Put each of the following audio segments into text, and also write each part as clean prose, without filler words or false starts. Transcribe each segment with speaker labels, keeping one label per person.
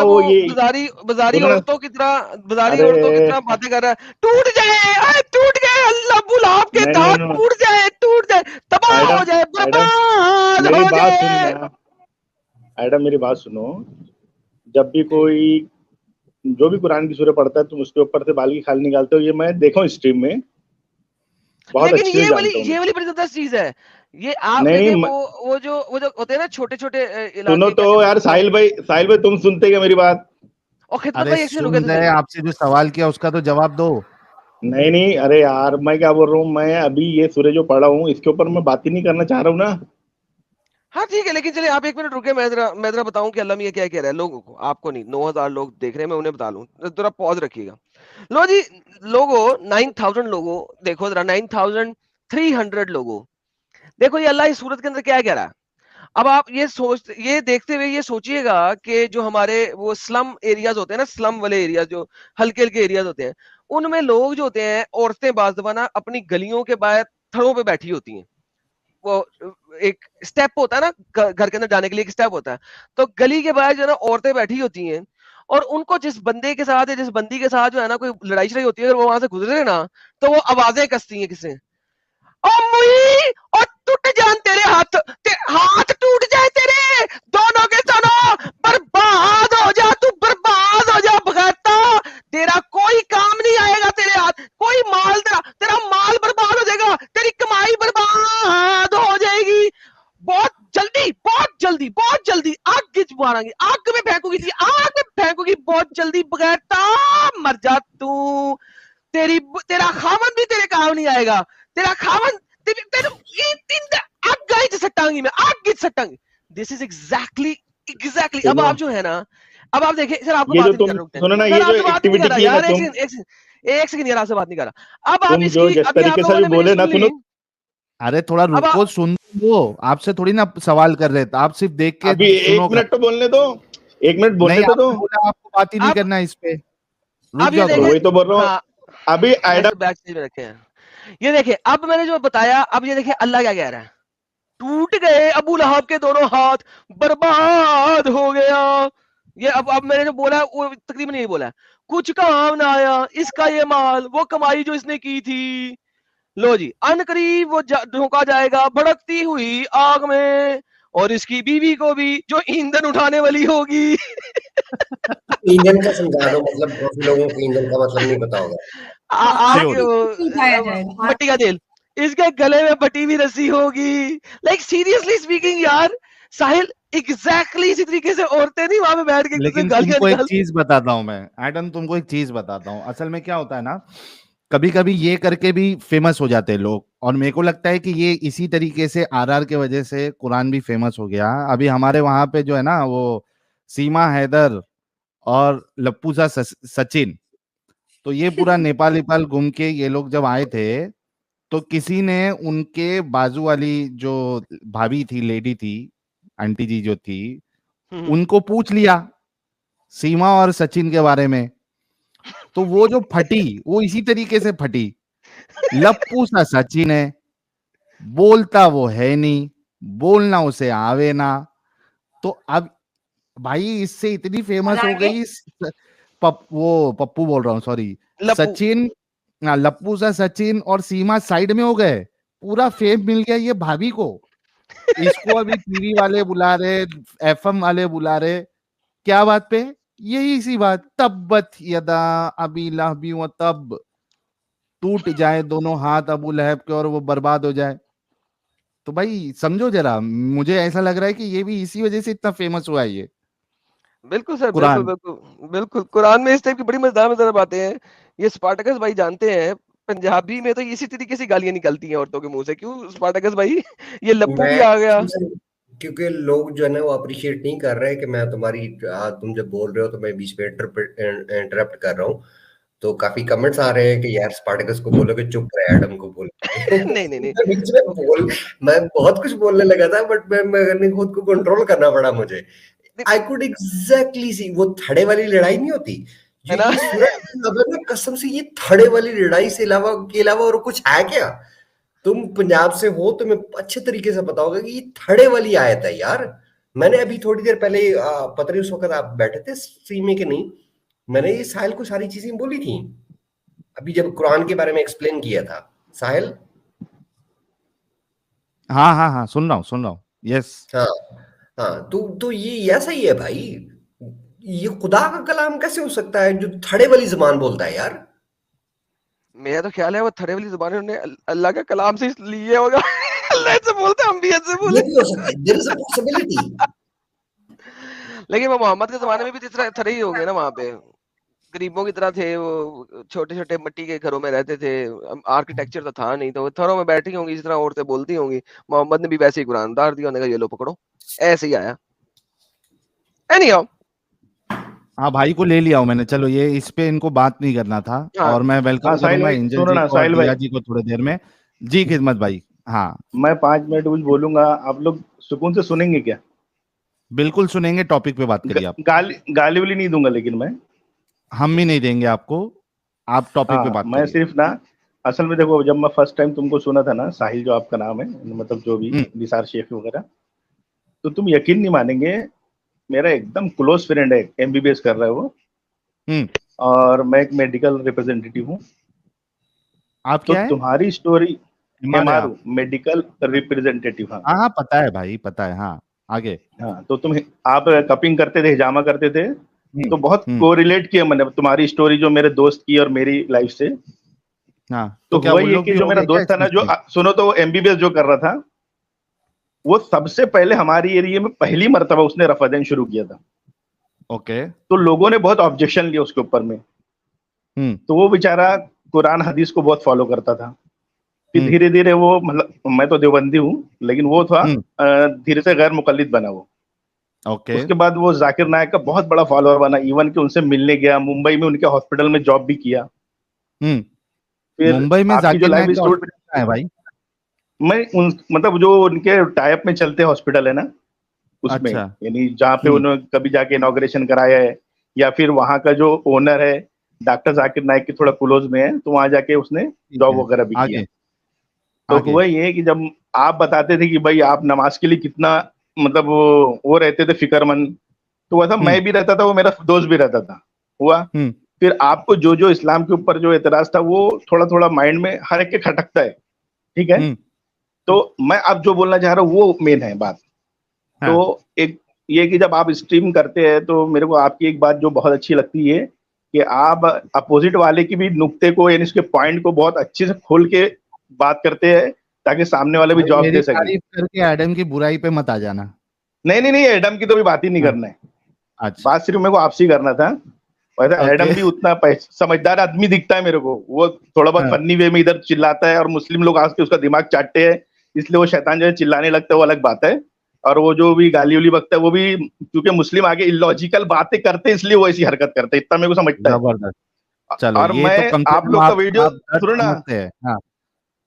Speaker 1: वो ये
Speaker 2: बाजारी
Speaker 1: सुनो ना,
Speaker 2: औरतों की
Speaker 1: अरे
Speaker 2: तरह बातें कर रहा है, टूट जाए, टूट गए, अल्लाह बुलाव के
Speaker 1: नहीं
Speaker 2: दांत
Speaker 1: नहीं,
Speaker 2: टूट जाए, तबाह
Speaker 1: एडम
Speaker 2: हो जाए,
Speaker 1: एडम
Speaker 2: बर्बाद
Speaker 1: मेरी
Speaker 2: हो
Speaker 1: बात
Speaker 2: जाए।
Speaker 1: सुनना, एडम मेरी बात सुनो। जब भी
Speaker 2: जी।
Speaker 1: कोई जो भी कुरान की सूरत पढ़ता है तुम उसके ऊपर से बाल की खाल निकालते हो, ये मैं देखा हूँ स्ट्रीम में, बहुत
Speaker 2: लेकिन
Speaker 1: अच्छे से जानता हूँ मैं।
Speaker 2: ये वाली बड़ी जबरदस्त चीज है। ये आप
Speaker 1: नहीं
Speaker 2: देखें,
Speaker 1: नहीं,
Speaker 2: वो जो होते हैं ना छोटे छोटे
Speaker 1: सुनो
Speaker 2: इलाके,
Speaker 1: तो
Speaker 2: क्या कहते
Speaker 1: यार,
Speaker 2: हैं उनको।
Speaker 1: साहिल भाई तुम सुनते क्या मेरी बात?
Speaker 2: और खिदमत
Speaker 3: अरे
Speaker 2: भाई, एक सेकंड रुके
Speaker 3: सुन
Speaker 2: तो
Speaker 3: रहे,
Speaker 2: सही।
Speaker 3: आपसे जो सवाल किया उसका तो जवाब दो।
Speaker 1: नहीं नहीं, अरे यार मैं क्या बोल रहा हूँ, मैं अभी ये सूर्य जो पढ़ा हूँ इसके ऊपर मैं बात ही नहीं करना चाह रहा हूँ ना।
Speaker 2: हाँ ठीक है, लेकिन चलिए आप एक मिनट रुके, मैं जरा बताऊं कि अल्लाह मियां क्या कह रहा है लोगों को, आपको नहीं। 9,000 लोग देख रहे हैं, मैं उन्हें बता लूं, जरा पॉज रखिएगा। लो जी, लोगो 9,000 लोगों, देखो जरा 9,300 लोगों, देखो ये अल्लाह इस सूरत के अंदर क्या कह रहा है। अब आप ये देखते हुए ये सोचिएगा कि जो हमारे वो स्लम एरियाज होते हैं ना, स्लम वाले एरियाज जो हल्के हल्के एरियाज होते हैं, उनमें लोग जो होते हैं, औरतें बाज दफा ना अपनी गलियों के बाहर थड़ों पे बैठी होती हैं। वो एक स्टेप होता है ना, घर के अंदर जाने के लिए एक स्टेप होता है, तो गली के बाहर जो है ना औरतें बैठी होती हैं, और उनको जिस बंदे के साथ या जिस बंदी के साथ जो है ना कोई लड़ाई शड़ाई होती है, अगर वो वहां से गुजरे ना, तो वो आवाजें कसती हैं किससे, ओ मुई, और टूट जान तेरे हाथ, हाथ टूट जाए तेरे दोनों के दोनों, बर्बाद हो जा तू, बर्बाद हो जा भगाता, तेरा कोई काम नहीं आएगा, तेरे हाथ कोई माल, तेरा माल बर्बाद हो जाएगा, तेरी कमाई बर्बाद हो जाएगी, बहुत जल्दी आग मारेंगे, आग में फेंकूंगी, आग में फेंकूंगी बहुत जल्दी, भगाता मर जा तू, तेरा खामन भी तेरे काम नहीं आएगा, तेरा खामन आग गई सट्टांगी में, आग गिज सट्टांगी। This is exactly. अब
Speaker 1: सुनो,
Speaker 2: आप जो है ना, अब आप देखिए सर, आपको
Speaker 1: ये जो
Speaker 2: बात नहीं कर
Speaker 1: तुम
Speaker 2: रहा,
Speaker 1: सुनो ना,
Speaker 2: सर
Speaker 1: ये जो
Speaker 2: आपसे बात नहीं कर
Speaker 1: एक्टिविटी
Speaker 2: रहा
Speaker 1: की है ना
Speaker 2: यार,
Speaker 1: तुम
Speaker 2: एक सेकंड यार, आपसे बात नहीं कर रहा। अब आप
Speaker 1: तुम जो
Speaker 2: इसकी,
Speaker 1: जिस
Speaker 2: अभी आप
Speaker 1: तरीके से
Speaker 2: लोगों
Speaker 1: अभी
Speaker 2: ने मेरी
Speaker 1: बोले ना,
Speaker 2: सुन ली।
Speaker 1: सुनो,
Speaker 3: अरे थोड़ा
Speaker 2: अब
Speaker 3: रुको, सुन लो। आपसे थोड़ी ना सवाल कर रहे थे, आप सिर्फ देख के
Speaker 1: अभी
Speaker 3: सुनो
Speaker 1: एक
Speaker 3: कर।
Speaker 1: मिनट तो बोलने दो, एक मिनट बोलने
Speaker 3: नहीं,
Speaker 1: तो दो।
Speaker 3: आपने बोला आपको बात ही नहीं
Speaker 2: अब
Speaker 3: करना इस पे, रुक
Speaker 2: अब ये
Speaker 3: जाओ
Speaker 1: तो
Speaker 3: थोड़ा।
Speaker 1: वही
Speaker 2: देखें।
Speaker 1: तो बोल रहा हूँ।
Speaker 2: हाँ,
Speaker 1: अभी एडम,
Speaker 2: ऐसे बैक स्टेज में रखे हैं। ये देखिए, अब मैंने जो बताया, अब ये देखिए अल्लाह क्या कह रहा है, टूट गए अबू लहब के दोनों हाथ, बर्बाद हो गया। ये अब मैंने जो बोला है, वो तकरीबन यही बोला है, कुछ काम ना आया इसका ये माल, वो कमाई जो इसने की थी। लो जी, अनकरीब वो झोंका जाएगा भड़कती हुई आग में, और इसकी बीवी को भी, जो ईंधन उठाने वाली होगी।
Speaker 4: ईंधन का समझा दो, मतलब बहुत से लोगों को ईंधन का मतलब नहीं पता होगा।
Speaker 5: हाँ,
Speaker 2: आग,
Speaker 5: आग से उठाया जाएगा।
Speaker 2: भट्टी का तेल, इसके गले में बटी हुई रस्सी होगी। लाइक सीरियसली स्पीकिंग यार, साहिल, एग्जैक्टली इसी तरीके से औरतें नहीं वहां पे बैठ के एक दूसरे
Speaker 3: लेकिन
Speaker 2: गालियां
Speaker 3: तुमको एक
Speaker 2: निकाल।
Speaker 3: चीज बताता हूं मैं, एडम, तुमको एक चीज बताता हूं। असल में क्या होता है ना, कभी कभी ये करके भी फेमस हो जाते हैं लोग, और मेरे को लगता है कि ये इसी तरीके से आरआर के वजह से कुरान भी फेमस हो गया। अभी हमारे वहां पे जो है ना, वो सीमा हैदर और लप्पूसा सचिन, तो ये पूरा नेपाल नेपाल घूम के ये लोग जब आए थे, तो किसी ने उनके बाजू वाली जो भाभी थी, लेडी थी, आंटी जी जो थी, उनको पूछ लिया सीमा और सचिन के बारे में, तो वो जो फटी, वो इसी तरीके से फटी। लप्पू सा सचिन है, बोलता वो है नहीं, बोलना उसे आवे ना। तो अब भाई इससे इतनी
Speaker 5: और
Speaker 3: फेमस हो
Speaker 5: आगे
Speaker 3: गई, वो पप्पू बोल रहा हूँ, सॉरी,
Speaker 2: लप्पू।
Speaker 3: सचिन, लप्पू सा सचिन और सीमा साइड में हो गए, पूरा फेम मिल गया ये भाभी को। इसको अभी टीवी वाले बुला रहे, एफएम वाले बुला रहे, क्या बात पे? यही सी बात, तब्बत यदा अबी लहबी व तब, टूट जाए दोनों हाथ अबू लहब के और वो बर्बाद हो जाए। तो भाई समझो जरा, मुझे ऐसा लग रहा है कि ये भी इसी वजह से इतना फेमस हुआ है ये
Speaker 2: बिल्कुल सर,
Speaker 3: कुरान।
Speaker 2: बिल्कुल कुरान में इस टाइप की बड़ी मजेदार बातें हैं। ये स्पार्टकस भाई जानते हैं, पंजाबी में तो इसी तरीके से गालियां निकलती हैं औरतों के मुंह से, क्यों स्पार्टकस भाई? ये लप्पू भी
Speaker 4: मैं
Speaker 2: आ गया।
Speaker 4: क्योंकि लोग जो है ना वो अप्रिशिएट नहीं कर रहे कि मैं तुम्हारी तुम जब बोल रहे हो तो मैं बीच में इंटरप्ट कर रहा हूँ। तो काफी कमेंट्स आ रहे हैं कि यार स्पार्टकस को बोलो कि चुप रहे, एडम को बोल
Speaker 2: नहीं नहीं नहीं,
Speaker 4: मैं बीच में मैं बहुत कुछ बोलने लगा था, बट मैंने खुद को कंट्रोल करना पड़ा मुझे। आई कुड एग्जैक्टली सी वो थड़े वाली लड़ाई नहीं होती
Speaker 2: है
Speaker 4: जो
Speaker 2: ना?
Speaker 4: ये सूरत, अगर ना कसम से ये थड़े वाली लड़ाई से अलावा और कुछ है क्या? तुम पंजाब से हो, तुम्हें अच्छे तरीके से पता होगा कि ये थड़े वाली आयत है यार। मैंने अभी थोड़ी देर पहले पता नहीं उस वक्त आप बैठे थे स्ट्रीम में कि नहीं, मैंने ये साहिल को सारी चीजें बोली थी अभी जब कुरान के बारे में एक्सप्लेन किया था। साहिल,
Speaker 3: हाँ हाँ हाँ, सुन रहा हूँ। यस।
Speaker 4: हाँ हाँ, तो ये ऐसा ही है भाई, ये खुदा का कलाम कैसे हो सकता है जो थड़े वाली जुबान बोलता है यार?
Speaker 2: मेरा तो ख्याल है वो थड़े वाली जुबान उन्होंने अल्लाह के कलाम से लिए होगा। अल्लाह से बोलते हम भी ऐसे बोले।
Speaker 4: ये भी हो सकता है, देयर इज अ पॉसिबिलिटी।
Speaker 2: लेकिन वो मोहम्मद के जमाने में भी तो थड़े ही हो गए ना, वहां पे गरीबों की तरह थे, वो छोटे छोटे मिट्टी के घरों में रहते थे, आर्किटेक्चर तो था नहीं, तो वो थरों में बैठी होंगी जिस तरह औरतें बोलती होंगी। मोहम्मद ने भी वैसे ही कुरान उतार दिया, उन्होंने कहा ये लो पकड़ो, ऐसे ही आया। एनीहाउ,
Speaker 3: हाँ, भाई को ले लिया हूँ मैंने। चलो, ये इस पे इनको बात नहीं करना था।
Speaker 2: हाँ।
Speaker 3: और मैं वेलकम
Speaker 1: हाँ, साहिल
Speaker 3: करूंगा
Speaker 1: भाई,
Speaker 3: एंजल
Speaker 1: सुनो
Speaker 3: जी
Speaker 1: ना,
Speaker 3: को और
Speaker 1: साहिल भाई।
Speaker 3: दिया जी को थोड़ी देर में। जी खिदमत भाई। हाँ,
Speaker 1: मैं 5 मिनट कुछ बोलूंगा, आप लोग सुकून से सुनेंगे क्या?
Speaker 3: बिल्कुल सुनेंगे, टॉपिक पे बात करिए आप।
Speaker 1: गाली वाली नहीं दूंगा, लेकिन मैं
Speaker 3: हम भी नहीं देंगे आपको, आप टॉपिक पे
Speaker 1: हाँ,
Speaker 3: बात
Speaker 1: मैं
Speaker 3: करिए।
Speaker 1: सिर्फ ना, असल में देखो, जब मैं फर्स्ट टाइम तुमको सुना था ना, साहिल जो आपका नाम है, मतलब जो भी निसार शेख वगैरह, तो तुम यकीन नहीं मानेंगे, मेरा एकदम क्लोज फ्रेंड है, एमबीबीएस कर रहा है वो, और मैं एक मेडिकल रिप्रेजेंटेटिव हूँ।
Speaker 3: आप
Speaker 1: तो
Speaker 3: क्या है?
Speaker 1: तुम्हारी स्टोरी
Speaker 3: MRA?
Speaker 1: Medical representative. हाँ
Speaker 3: हाँ हाँ, पता है भाई, पता है। हाँ, आगे।
Speaker 1: हाँ, तो आप कपिंग करते थे, हिजामा करते थे, तो बहुत
Speaker 3: हम्म।
Speaker 1: कोरिलेट किया मैंने तुम्हारी स्टोरी जो मेरे दोस्त की और मेरी लाइफ से।
Speaker 3: हाँ,
Speaker 1: तो
Speaker 3: क्या
Speaker 1: हुआ
Speaker 3: वो
Speaker 1: ये
Speaker 3: लोग
Speaker 1: कि
Speaker 3: भी
Speaker 1: जो
Speaker 3: हो
Speaker 1: मेरा
Speaker 3: गए क्या
Speaker 1: दोस्त था ना,
Speaker 3: इसमें
Speaker 1: जो
Speaker 3: से?
Speaker 1: सुनो, तो वो एमबीबीएस जो कर रहा था, वो सबसे पहले हमारी एरिया में पहली मर्तबा उसने रफा देन शुरू किया था।
Speaker 3: ओके।
Speaker 1: तो लोगों ने बहुत ऑब्जेक्शन लिया उसके ऊपर में। तो वो बेचारा कुरान हदीस को बहुत फॉलो करता था। फिर धीरे धीरे वो, मतलब मैं तो देवबंदी हूँ, लेकिन वो था धीरे से गैर मुकल्लिद बना वो।
Speaker 3: ओके।
Speaker 1: उसके बाद वो जाकिर नायक का बहुत बड़ा फॉलोअर बना, इवन कि उनसे मिलने गया, मुंबई में उनके हॉस्पिटल में जॉब भी किया। फिर
Speaker 3: मुंबई में
Speaker 1: आपकी जो
Speaker 3: जाकिर
Speaker 1: लाइफ
Speaker 3: नायक का
Speaker 1: स्टोरी,
Speaker 3: हॉस्पिटल कहाँ है भाई?
Speaker 1: मैं मतलब जो उनके टाइप में चलते हॉस्पिटल है ना, उसमें,
Speaker 3: अच्छा।
Speaker 1: यानी जहाँ पे उन्होंने कभी जाके इनॉग्रेशन कराया है, या फिर वहाँ का जो ओनर है डॉक्टर जाकिर नायक के थोड़ा क्लोज में है, तो वहाँ जाके उसने जॉब वगैरह भी किया।
Speaker 3: आगे।
Speaker 1: तो
Speaker 3: आगे।
Speaker 1: हुआ ये कि जब आप बताते थे कि भाई आप नमाज के लिए कितना, मतलब वो रहते थे फिक्रमंद, तो वैसा मैं भी रहता था, वो मेरा दोस्त भी रहता था। हुआ फिर आपको जो जो इस्लाम के ऊपर जो एतराज था, वो थोड़ा थोड़ा माइंड में हर एक के खटकता है, ठीक है। तो मैं अब जो बोलना चाह रहा हूँ वो मेन है बात। तो एक ये कि जब आप स्ट्रीम करते हैं, तो मेरे को आपकी एक बात जो बहुत अच्छी लगती है कि आप अपोजिट वाले की भी नुक्ते को, यानी उसके पॉइंट को बहुत अच्छे से खोल के बात करते हैं, ताकि सामने वाले भी
Speaker 3: भाई,
Speaker 1: जवाब
Speaker 3: मेरी
Speaker 1: दे सके।
Speaker 3: तारीफ करके एडम की बुराई पे मत आ जाना।
Speaker 1: नहीं नहीं नहीं, एडम की तो भी बात ही नहीं करना है।
Speaker 3: अच्छा,
Speaker 1: बात सिर्फ मेरे को आपसे ही करना था। वैसे एडम भी उतना समझदार आदमी दिखता है मेरे को, वो थोड़ा बहुत फन्नी वे में इधर चिल्लाता है, और मुस्लिम लोग आके उसका दिमाग चाटते हैं, इसलिए वो शैतान जो है चिल्लाने लगता है, वो अलग बात है। और वो जो भी गाली उली बकता है, वो भी क्योंकि मुस्लिम आगे इलॉजिकल बातें करते हैं, इसलिए वो ऐसी हरकत करते हैं, इतना मेरे को समझता है।
Speaker 3: जबरदस्त। चलो,
Speaker 1: और
Speaker 3: ये
Speaker 1: मैं
Speaker 3: तो कम से
Speaker 1: आप
Speaker 3: कम
Speaker 1: लोग का
Speaker 3: आप
Speaker 1: वीडियो सुनो ना,
Speaker 3: समझते हैं। हाँ,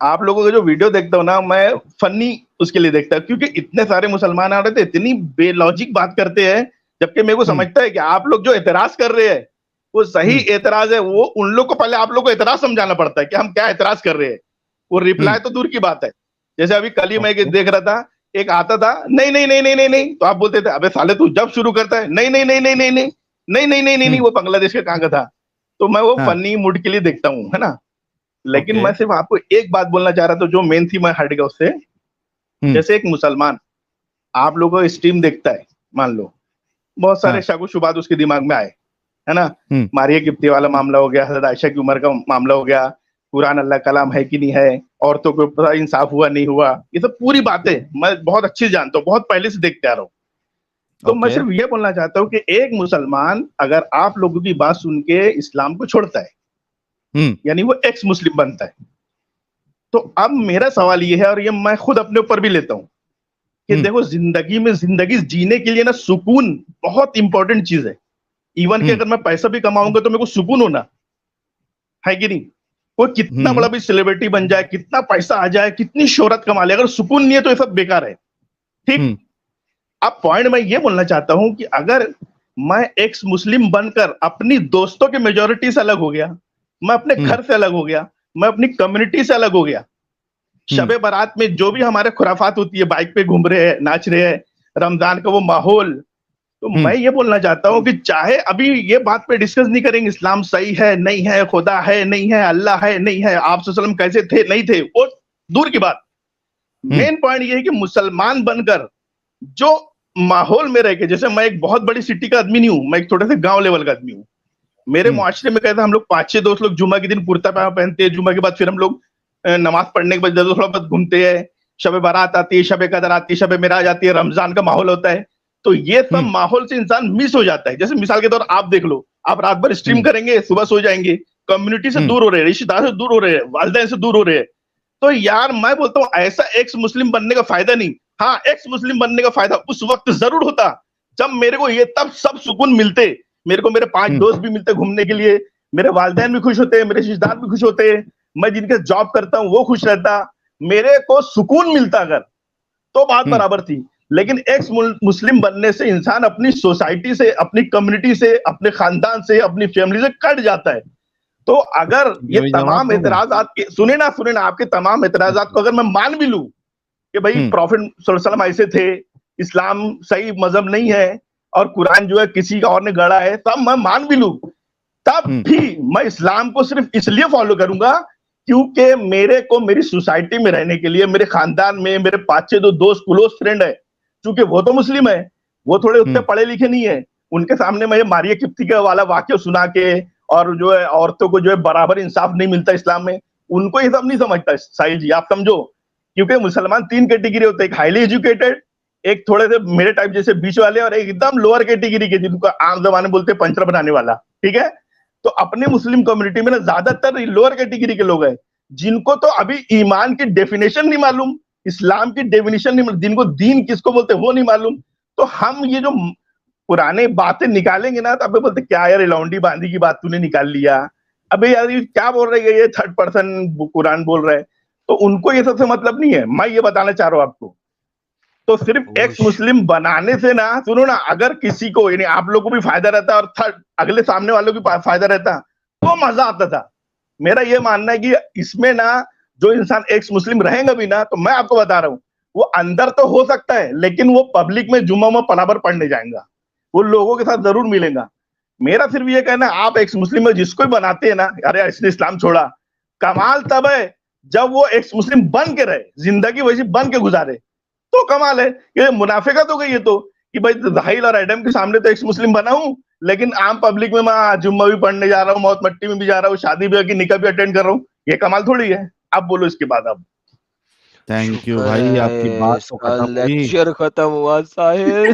Speaker 1: आप लोगों का जो वीडियो देखता हूँ ना, मैं फनी उसके लिए देखता हूँ, क्योंकि इतने सारे मुसलमान आ रहे थे, इतनी बेलॉजिक बात करते हैं, जबकि मेरे को समझता है कि आप लोग जो एतराज कर रहे हैं वो सही एतराज है। वो उन लोग को पहले आप लोग को एतराज समझाना पड़ता है कि हम क्या एतराज कर रहे हैं। वो रिप्लाई तो दूर की बात है। जैसे अभी कल ही मैं देख रहा था, एक आता था, नहीं नहीं नहीं नहीं नहीं नहीं, तो आप बोलते थे अबे साले तू जब शुरू करता है नहीं नहीं नहीं नहीं नहीं नहीं नहीं नहीं नहीं नहीं, वो बांग्लादेश का कहाँ का था। तो मैं वो फनी मूड के लिए देखता हूँ, है ना। लेकिन मैं सिर्फ आपको एक बात बोलना चाह रहा था, जो मेन थी, मैं हट गया उससे। जैसे एक मुसलमान आप लोगों को स्ट्रीम देखता है, मान लो बहुत सारे शक शुबात उसके दिमाग में आए, है ना। मारिया किप्ती वाला मामला हो गया, हजरत आयशा की उम्र का मामला हो गया, कुरान अल्लाह कलाम है कि नहीं है, औरतों के ऊपर इंसाफ हुआ नहीं हुआ, ये सब पूरी बातें मैं बहुत अच्छी से जानता हूँ, बहुत पहले से देखते आ रहा हूँ। तो मैं सिर्फ ये बोलना चाहता हूँ कि एक मुसलमान अगर आप लोगों की बात सुन के इस्लाम को छोड़ता है, यानी वो एक्स मुस्लिम बनता है, तो अब मेरा सवाल ये है, और ये मैं खुद अपने ऊपर भी लेता हूं, कि देखो जिंदगी में जिंदगी जीने के लिए ना सुकून बहुत इंपॉर्टेंट चीज है। इवन कि अगर मैं पैसा भी कमाऊंगा तो मेरे को सुकून होना है कि नहीं। वो कितना बड़ा भी सेलिब्रिटी बन जाए, कितना पैसा आ जाए, कितनी शोहरत कमा ले, अगर सुकून नहीं है तो ये सब बेकार है, ठीक। अब पॉइंट मैं ये बोलना चाहता हूं कि अगर मैं एक्स मुस्लिम बनकर अपनी दोस्तों के मेजोरिटी से अलग हो गया, मैं अपने घर से अलग हो गया, मैं अपनी कम्युनिटी से अलग हो गया, शबे बारात में जो भी हमारे खुराफात होती है, बाइक पे घूम रहे हैं, नाच रहे हैं, रमजान का वो माहौल। तो मैं ये बोलना चाहता हूँ कि चाहे अभी ये बात पे डिस्कस नहीं करेंगे इस्लाम सही है नहीं है, खुदा है नहीं है, अल्लाह है नहीं है, आप सल्लल्लाहु अलैहि वसल्लम कैसे थे नहीं थे, वो दूर की बात। मेन पॉइंट ये है कि मुसलमान बनकर जो माहौल में रह के, जैसे मैं एक बहुत बड़ी सिटी का आदमी नहीं हूँ, मैं एक छोटे से गांव लेवल का आदमी हूँ। मेरे मुआशरे में कहते हैं हम लोग 5-6 दोस्त लोग जुमा के दिन कुर्ता पैजामा पहनते हैं, जुमा के बाद फिर हम लोग नमाज पढ़ने के बाद थोड़ा बहुत घूमते हैं, शब बारात आती है, शब कदर आती है, शब मेराज आती है, रमजान का माहौल होता है। तो ये सब माहौल से इंसान मिस हो जाता है। जैसे मिसाल के तौर आप देख लो, आप रात भर स्ट्रीम करेंगे, सुबह सो जाएंगे, कम्युनिटी से दूर हो रहे हैं, रिश्तेदार से दूर हो रहे हैं, वालिदैन से दूर हो रहे हैं। तो यार मैं बोलता हूँ ऐसा एक्स मुस्लिम बनने का फायदा नहीं। हाँ, एक्स मुस्लिम बनने का फायदा उस वक्त जरूर होता जब मेरे को ये तब सब सुकून मिलते, मेरे को मेरे 5 दोस्त भी मिलते घूमने के लिए, मेरे वालिदैन भी खुश होते, मेरे रिश्तेदार भी खुश होते, मैं जिनके जॉब करता हूँ वो खुश रहता, मेरे को सुकून मिलता अगर, तो बात बराबर थी। लेकिन एक्स मुस्लिम बनने से इंसान अपनी सोसाइटी से, अपनी कम्युनिटी से, अपने खानदान से, अपनी फैमिली से कट जाता है। तो अगर ये तमाम एतराजात के सुने ना आपके तमाम एतराजात को अगर मैं मान भी लूं कि भाई प्रॉफिट सल्लल्लाहु अलैहि वसल्लम ऐसे थे, इस्लाम सही मजहब नहीं है और कुरान जो है किसी और ने गढ़ा है, तब मैं मान भी लूं, तब भी मैं इस्लाम को सिर्फ इसलिए फॉलो करूंगा क्योंकि मेरे को मेरी सोसाइटी में रहने के लिए, मेरे खानदान में मेरे 5-6 दोस्त क्लोज फ्रेंड है, क्योंकि वो तो मुस्लिम है, वो थोड़े उतने पढ़े लिखे नहीं है, उनके सामने मैं मारिया किप्ती का वाला वाक्य सुना के और जो है औरतों को जो है बराबर इंसाफ नहीं मिलता इस्लाम में, उनको ये सब नहीं समझता साहिल जी, आप समझो। क्योंकि मुसलमान 3 कैटेगरी होते हैं, एक हाईली एजुकेटेड, एक थोड़े से मेरे टाइप जैसे बीच वाले, और एक एकदम लोअर कैटेगरी के जिनको आम जमाने बोलते हैं पंचर बनाने वाला, ठीक है। तो अपने मुस्लिम कम्युनिटी में ना ज्यादातर लोअर कैटेगरी के लोग हैं जिनको तो अभी ईमान की डेफिनेशन नहीं मालूम, इस्लाम की डेफिनेशन नहीं मालूम, जिनको दीन किसको बोलते हैं वो नहीं मालूम। तो हम ये जो पुराने बातें निकालेंगे ना, तो अबे बोलते क्या यार लौंडी बांदी की बात तूने निकाल लिया, अबे यार ये क्या बोल रहे हैं, ये 3rd पर्सन कुरान बोल रहा है। तो उनको ये सबसे मतलब नहीं है, मैं ये बताना चाह रहा हूं आपको। तो सिर्फ एक्स मुस्लिम बनाने से ना, सुनो ना, अगर किसी को यानी आप लोगों को भी फायदा रहता और अगले सामने वालों को भी फायदा रहता तो मजा आता था। मेरा ये मानना है कि इसमें ना जो इंसान एक्स मुस्लिम रहेगा भी ना, तो मैं आपको बता रहा हूँ वो अंदर तो हो सकता है लेकिन वो पब्लिक में जुम्मा में बराबर पढ़ने जाएगा, वो लोगों के साथ जरूर मिलेगा। मेरा सिर्फ ये कहना है आप एक्स मुस्लिम में जिसको भी बनाते हैं ना, अरे इसने इस्लाम छोड़ा, कमाल तब है जब वो एक्स मुस्लिम बन के रहे, जिंदगी वैसी बन के गुजारे, तो कमाल है। ये मुनाफिका तो गई है तो कि भाई जाहिल और एडम के सामने तो एक्स मुस्लिम बना हूं, लेकिन आम पब्लिक में मैं जुम्मा भी पढ़ने जा रहा हूँ, मौत मट्टी में भी जा रहा हूँ, शादी भी की निकाह भी अटेंड कर रहा हूँ, ये कमाल थोड़ी है। अब बोलो इसके बाद अब।
Speaker 3: थैंक यू भाई, आपकी बात तो खत्म हुई,
Speaker 2: लेक्चर खत्म हुआ साहिल।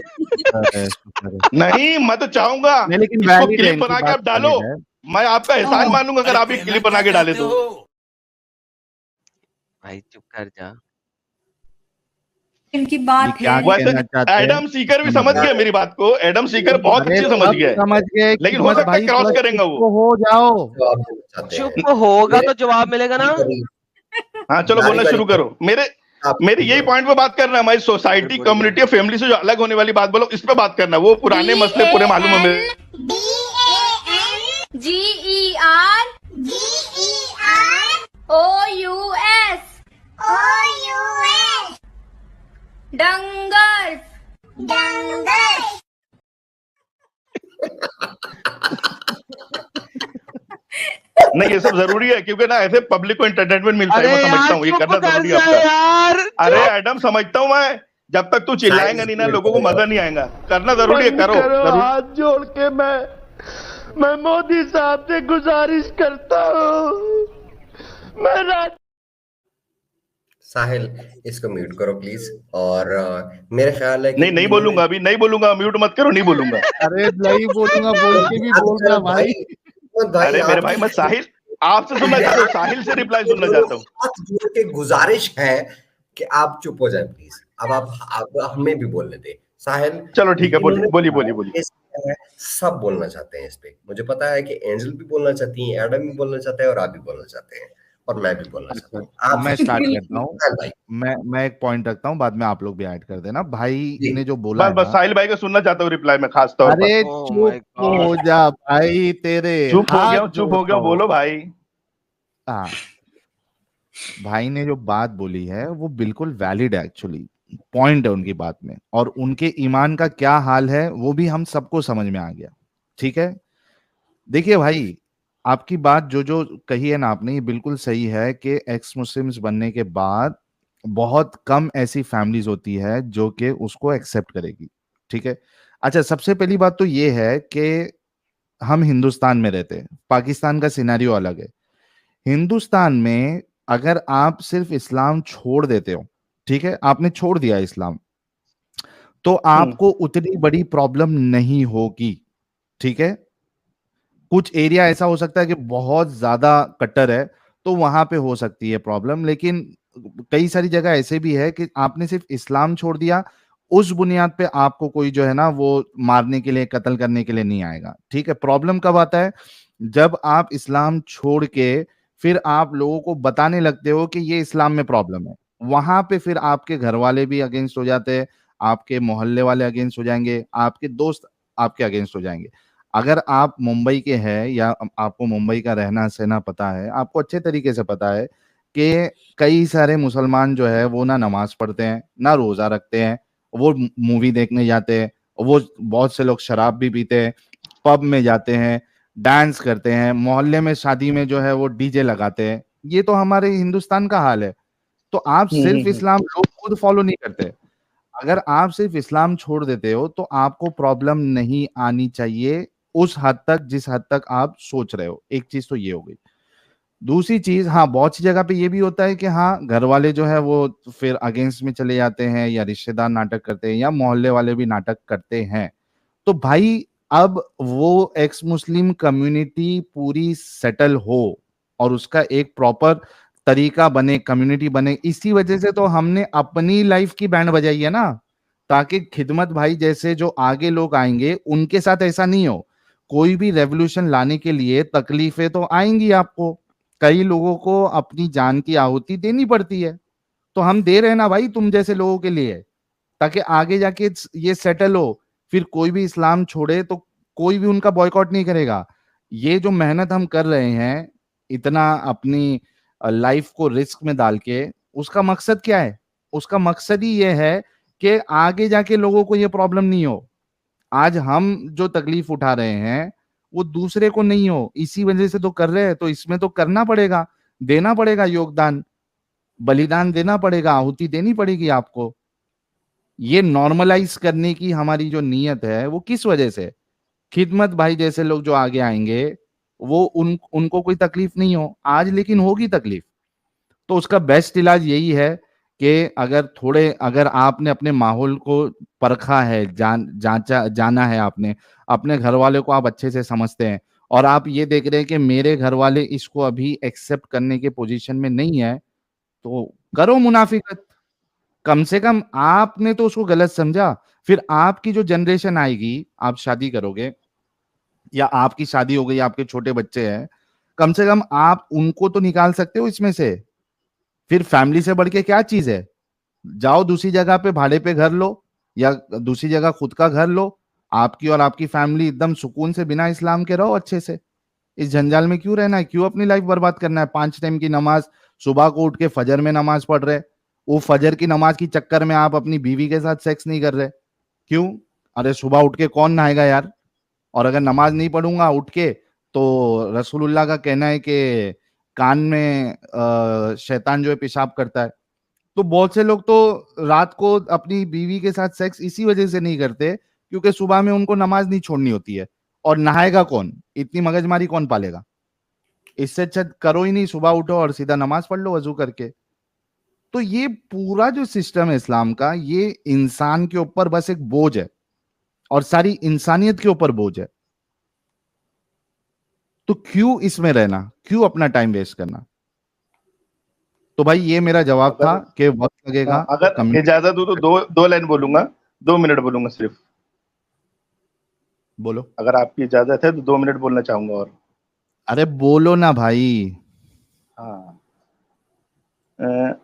Speaker 1: नहीं मैं तो चाहूंगा
Speaker 3: लेकिन
Speaker 1: इसको क्लिप बना के आप डालो, मैं आपका एहसान मानूंगा अगर आप ये क्लिप बना के डाले तो।
Speaker 2: भाई चुप कर जा,
Speaker 5: इनकी बात है।
Speaker 1: वैसे एडम सीकर भी समझ गया मेरी बात को, एडम सीकर बहुत अच्छे समझ गए, लेकिन हो सकता है क्रॉस करेंगे वो।
Speaker 3: हो जाओ,
Speaker 2: चुप होगा तो जवाब मिलेगा ना।
Speaker 1: हाँ चलो बोलना शुरू करो। मेरे यही पॉइंट पे बात करना है, हमारी सोसाइटी कम्युनिटी और फैमिली से जो अलग होने वाली बात बोलो, इस पे बात करना है। वो पुराने मसले पूरे मालूम है मेरे।
Speaker 6: डंगर
Speaker 1: नहीं ये सब जरूरी है क्योंकि ना ऐसे पब्लिक को एंटरटेनमेंट मिलता है, मैं समझता हूँ ये करना जरूरी है आपका। अरे एडम समझता हूँ मैं, जब तक तू चिल्लाएगा नहीं ना लोगों को मजा नहीं आएगा, करना जरूरी है, करो
Speaker 7: हाथ जोड़ के मैं मोदी साहब से गुजारिश करता हूँ, मैं
Speaker 4: साहिल इसको म्यूट करो प्लीज। और मेरे ख्याल है कि
Speaker 1: नहीं बोलूंगा, अभी नहीं बोलूंगा, म्यूट मत करो, नहीं बोलूंगा।
Speaker 3: अरे नहीं बोलूंगा, बोल के भी बोल रहा भाई।
Speaker 1: अरे मेरे भाई मैं साहिल आपसे सुनना चाहता हूँ, साहिल से रिप्लाई सुनना चाहता हूँ।
Speaker 4: हाथ जोड़ के गुजारिश है कि आप चुप हो जाए प्लीज। अब आप हमें भी बोलने दे साहिल।
Speaker 1: चलो ठीक है, बोलिए।
Speaker 4: सब बोलना चाहते हैं इस पे, मुझे पता है कि एंजल भी बोलना चाहती है, एडम भी बोलना चाहते हैं और आप भी बोलना चाहते हैं और मैं भी बोलना चाहता हूँ।
Speaker 3: मैं स्टार्ट करता हूँ, मैं एक पॉइंट रखता हूँ, बाद में आप लोग भी ऐड कर देना। भाई ने जो बोला
Speaker 1: बस साहिल भाई का सुनना चाहता हूँ रिप्लाई में खास तौर पर।
Speaker 3: अरे चुप हो जा भाई, तेरे
Speaker 1: चुप हो गया, बोलो भाई।
Speaker 3: हाँ, भाई ने जो बात बोली है वो बिल्कुल वैलिड है एक्चुअली। पॉइंट है उनकी बात में, और उनके ईमान का क्या हाल है वो भी हम सबको समझ में आ गया। ठीक है, देखिए भाई, आपकी बात जो जो कही है ना आपने, ये बिल्कुल सही है कि एक्स मुस्लिम्स बनने के बाद बहुत कम ऐसी फैमिलीज होती है जो कि उसको एक्सेप्ट करेगी। ठीक है, अच्छा, सबसे पहली बात तो ये है कि हम हिंदुस्तान में रहते हैं, पाकिस्तान का सिनेरियो अलग है। हिंदुस्तान में अगर आप सिर्फ इस्लाम छोड़ देते हो, ठीक है, आपने छोड़ दिया इस्लाम, तो आपको उतनी बड़ी प्रॉब्लम नहीं होगी। ठीक है, कुछ एरिया ऐसा हो सकता है कि बहुत ज्यादा कट्टर है, तो वहां पे हो सकती है प्रॉब्लम, लेकिन कई सारी जगह ऐसे भी है कि आपने सिर्फ इस्लाम छोड़ दिया, उस बुनियाद पे आपको कोई जो है ना वो मारने के लिए, कत्ल करने के लिए नहीं आएगा। ठीक है, प्रॉब्लम कब आता है? जब आप इस्लाम छोड़ के फिर आप लोगों को बताने लगते हो कि ये इस्लाम में प्रॉब्लम है, वहां पे फिर आपके घर वाले भी अगेंस्ट हो जाते हैं, आपके मोहल्ले वाले अगेंस्ट हो जाएंगे, आपके दोस्त आपके अगेंस्ट हो जाएंगे। अगर आप मुंबई के हैं या आपको मुंबई का रहना सहना पता है, आपको अच्छे तरीके से पता है कि कई सारे मुसलमान जो है वो ना नमाज पढ़ते हैं, ना रोजा रखते हैं, वो मूवी देखने जाते हैं, वो बहुत से लोग शराब भी पीते हैं, पब में जाते हैं, डांस करते हैं, मोहल्ले में शादी में जो है वो डीजे लगाते हैं। ये तो हमारे हिंदुस्तान का हाल है। तो आप सिर्फ इस्लाम, लोग खुद फॉलो नहीं करते, अगर आप सिर्फ इस्लाम छोड़ देते हो तो आपको प्रॉब्लम नहीं आनी चाहिए उस हद तक जिस हद तक आप सोच रहे हो। एक चीज तो ये हो गई। दूसरी चीज, हाँ, बहुत सी जगह पे ये भी होता है कि हाँ, घर वाले जो है वो फिर अगेंस्ट में चले जाते हैं, या रिश्तेदार नाटक करते हैं, या मोहल्ले वाले भी नाटक करते हैं। तो भाई, अब वो एक्स मुस्लिम कम्युनिटी पूरी सेटल हो और उसका एक प्रॉपर तरीका बने, कम्युनिटी बने, इसी वजह से तो हमने अपनी लाइफ की बैंड बजाई है ना, ताकि खिदमत भाई जैसे जो आगे लोग आएंगे उनके साथ ऐसा नहीं हो। कोई भी रेवोल्यूशन लाने के लिए तकलीफें तो आएंगी आपको, कई लोगों को अपनी जान की आहुति देनी पड़ती है, तो हम दे रहे हैं ना भाई तुम जैसे लोगों के लिए, ताकि आगे जाके ये सेटल हो। फिर कोई भी इस्लाम छोड़े तो कोई भी उनका बॉयकॉट नहीं करेगा। ये जो मेहनत हम कर रहे हैं, इतना अपनी लाइफ को रिस्क में डाल के, उसका मकसद क्या है? उसका मकसद ही ये है कि आगे जाके लोगों को ये प्रॉब्लम नहीं हो। आज हम जो तकलीफ उठा रहे हैं वो दूसरे को नहीं हो, इसी वजह से तो कर रहे हैं। तो इसमें तो करना पड़ेगा, देना पड़ेगा योगदान, बलिदान देना पड़ेगा, आहुति देनी पड़ेगी आपको। ये नॉर्मलाइज करने की हमारी जो नीयत है वो किस वजह से? खिदमत भाई जैसे लोग जो आगे आएंगे वो उनको कोई तकलीफ नहीं हो आज, लेकिन होगी तकलीफ। तो उसका बेस्ट इलाज यही है कि अगर आपने अपने माहौल को परखा है, जाना है, आपने अपने घर वाले को आप अच्छे से समझते हैं, और आप ये देख रहे हैं कि मेरे घर वाले इसको अभी एक्सेप्ट करने के पोजीशन में नहीं है, तो करो मुनाफिकत। कम से कम आपने तो उसको गलत समझा, फिर आपकी जो जनरेशन आएगी, आप शादी करोगे या आपकी शादी हो गई, आपके छोटे बच्चे हैं, कम से कम आप उनको तो निकाल सकते हो इसमें से। फिर फैमिली से बढ़ के क्या चीज है? जाओ दूसरी जगह पे भाड़े पे घर लो, या दूसरी जगह खुद का घर लो, आपकी और आपकी फैमिली एकदम सुकून से बिना इस्लाम के रहो अच्छे से। इस जंजाल में क्यों रहना है? क्यों अपनी लाइफ बर्बाद करना है? 5 टाइम की नमाज, सुबह को उठ के फजर में नमाज पढ़ रहे, वो फजर की नमाज की चक्कर में आप अपनी बीवी के साथ सेक्स नहीं कर रहे, क्यों? अरे सुबह उठ के कौन नहाएगा यार? और अगर नमाज नहीं पढ़ूंगा उठ के, तो रसूलुल्लाह का कहना है कि कान में शैतान जो है पेशाब करता है। तो बहुत से लोग तो रात को अपनी बीवी के साथ सेक्स इसी वजह से नहीं करते क्योंकि सुबह में उनको नमाज नहीं छोड़नी होती है। और नहाएगा कौन? इतनी मगजमारी कौन पालेगा? इससे अच्छा करो ही नहीं, सुबह उठो और सीधा नमाज पढ़ लो वजू करके। तो ये पूरा जो सिस्टम है इस्लाम का, ये इंसान के ऊपर बस एक बोझ है और सारी इंसानियत के ऊपर बोझ है। तो क्यों इसमें रहना, क्यों अपना टाइम वेस्ट करना? तो भाई ये मेरा जवाब था कि वक्त लगेगा।
Speaker 1: अगर इजाजत हो तो दो लाइन बोलूंगा, 2 मिनट बोलूंगा सिर्फ।
Speaker 3: बोलो,
Speaker 1: अगर आपकी इजाजत है तो 2 मिनट बोलना चाहूंगा और।
Speaker 3: अरे बोलो ना भाई।
Speaker 1: हाँ,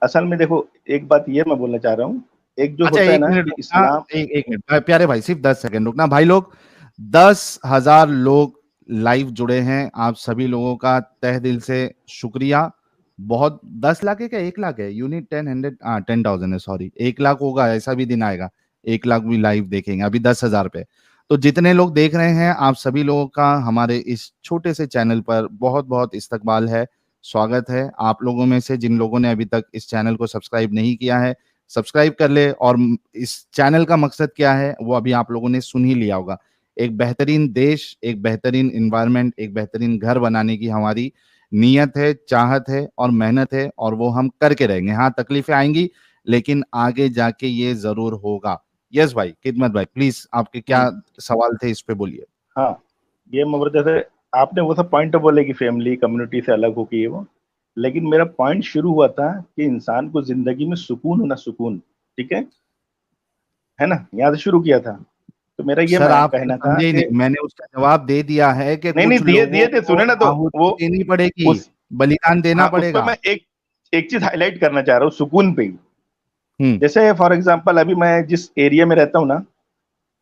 Speaker 1: असल में देखो, एक बात ये मैं बोलना चाह रहा हूँ, एक जो
Speaker 3: अच्छा,
Speaker 1: होता है
Speaker 3: एक
Speaker 1: ना
Speaker 3: मिनट
Speaker 1: कि
Speaker 3: रुकना,
Speaker 1: इस्लाम।
Speaker 3: एक मिनट प्यारे भाई, सिर्फ 10 सेकंड रुकना भाई। लोग 10,000 लोग लाइव जुड़े हैं, आप सभी लोगों का तहे दिल से शुक्रिया। बहुत 10 लाख है क्या 1 लाख है यूनिट 10,000 है सॉरी 1 लाख होगा ऐसा भी दिन आएगा 1 लाख भी लाइव देखेंगे अभी 10,000 पे। तो जितने लोग देख रहे हैं आप सभी लोगों का हमारे इस छोटे से चैनल पर बहुत बहुत इस्तकबाल है, स्वागत है। आप लोगों में से जिन लोगों ने अभी तक इस चैनल को सब्सक्राइब नहीं किया है सब्सक्राइब कर ले। और इस चैनल का मकसद क्या है वो अभी आप लोगों ने सुन ही लिया होगा, एक बेहतरीन देश, एक बेहतरीन इन्वायरमेंट, एक बेहतरीन घर बनाने की हमारी नीयत है, चाहत है और मेहनत है और वो हम करके रहेंगे। हाँ तकलीफें आएंगी लेकिन आगे जाके ये जरूर होगा। यस भाई खिदमत भाई प्लीज आपके क्या सवाल थे इस पे बोलिए।
Speaker 1: हाँ ये मतलब जैसे आपने वो सब पॉइंट बोले कि फैमिली कम्युनिटी से अलग होके ये वो, लेकिन मेरा पॉइंट शुरू हुआ था कि इंसान को जिंदगी में सुकून होना, सुकून, ठीक है ना, यहाँ से शुरू किया था। तो मेरा ये
Speaker 3: सर आप
Speaker 1: कहना था
Speaker 3: समझे ही
Speaker 1: कि
Speaker 3: नहीं, मैंने उसका जवाब दे दिया है कि
Speaker 1: नहीं
Speaker 3: कुछ
Speaker 1: दिए
Speaker 3: लोगों
Speaker 1: थे, सुने ना, तो
Speaker 3: को आहुति
Speaker 1: वो
Speaker 3: देनी पड़ेगी,
Speaker 1: उस
Speaker 3: बलिदान देना
Speaker 1: हाँ उस पर
Speaker 3: पड़ेगा।
Speaker 1: मैं एक चीज हाईलाइट करना चाह रहा हूँ सुकून पे ही।
Speaker 3: हम्म
Speaker 1: जैसे फॉर एग्जांपल अभी मैं जिस एरिया में रहता हूँ ना,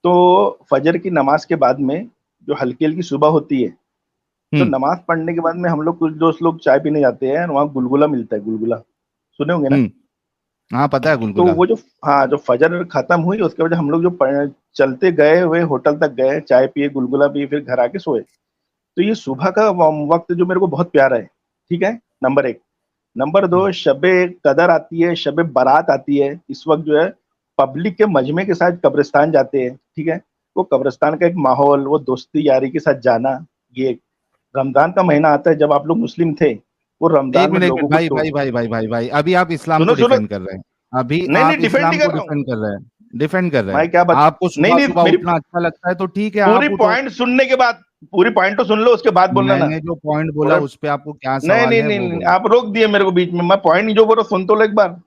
Speaker 1: तो फजर की नमाज के बाद में जो हल्की हल्की सुबह होती है, तो नमाज पढ़ने के बाद में हम लोग कुछ दोस्त लोग चाय पीने जाते हैं, वहाँ गुलगुला मिलता है, गुलगुला सुने होंगे ना।
Speaker 3: हाँ पता है
Speaker 1: तो
Speaker 3: गुलगुला।
Speaker 1: वो जो जो फजर खत्म हुई उसके बाद हम लोग जो चलते गए हुए होटल तक गए, चाय पिए, गुलगुला पिए, फिर घर आके सोए। तो ये सुबह का वक्त जो मेरे को बहुत प्यारा है, ठीक है, नंबर 1। नंबर 2, शबे कदर आती है, शबे बारात आती है, इस वक्त जो है पब्लिक के मजमे के साथ कब्रिस्तान जाते हैं, ठीक है। वो कब्रिस्तान का एक माहौल, वो दोस्ती यारी के साथ जाना, ये रमजान का महीना आता है, जब आप लोग मुस्लिम थे, वो
Speaker 3: एक
Speaker 1: रमजान में
Speaker 3: मिनट
Speaker 1: लोगों को
Speaker 3: भाई भाई भाई भाई भाई भाई अभी आप इस्लाम
Speaker 1: सुनो
Speaker 3: को
Speaker 1: सुनो,
Speaker 3: डिफेंड कर रहे हैं, अभी
Speaker 1: नहीं
Speaker 3: आप
Speaker 1: नहीं डिफेंड
Speaker 3: इस्लाम
Speaker 1: नहीं
Speaker 3: को
Speaker 1: कर रहा हूँ
Speaker 3: डिफेंड कर रहे हैं, डिफेंड कर रहे
Speaker 1: मैं,
Speaker 3: हैं।
Speaker 1: क्या बात,
Speaker 3: आपको
Speaker 1: नहीं
Speaker 3: सुबह
Speaker 1: नहीं
Speaker 3: सुबह
Speaker 1: मेरी
Speaker 3: उठना अच्छा लगता है तो ठीक है
Speaker 1: पूरी
Speaker 3: आप उठो।
Speaker 1: पॉइंट सुनने के बाद, पूरी पॉइंट तो सुन लो, उसके बाद बोलना ना।
Speaker 3: मैंने जो पॉइंट बोला
Speaker 1: पूरा
Speaker 3: उस पे आपको क्या
Speaker 1: नहीं
Speaker 3: सवाल
Speaker 1: नहीं
Speaker 3: है
Speaker 1: नहीं,
Speaker 3: वो
Speaker 1: नहीं
Speaker 3: बोलो।
Speaker 1: आप रोक दिए मेरे को बीच में, मैं पॉइंट जो बोल रहा हूँ सुन तो लो एक बार।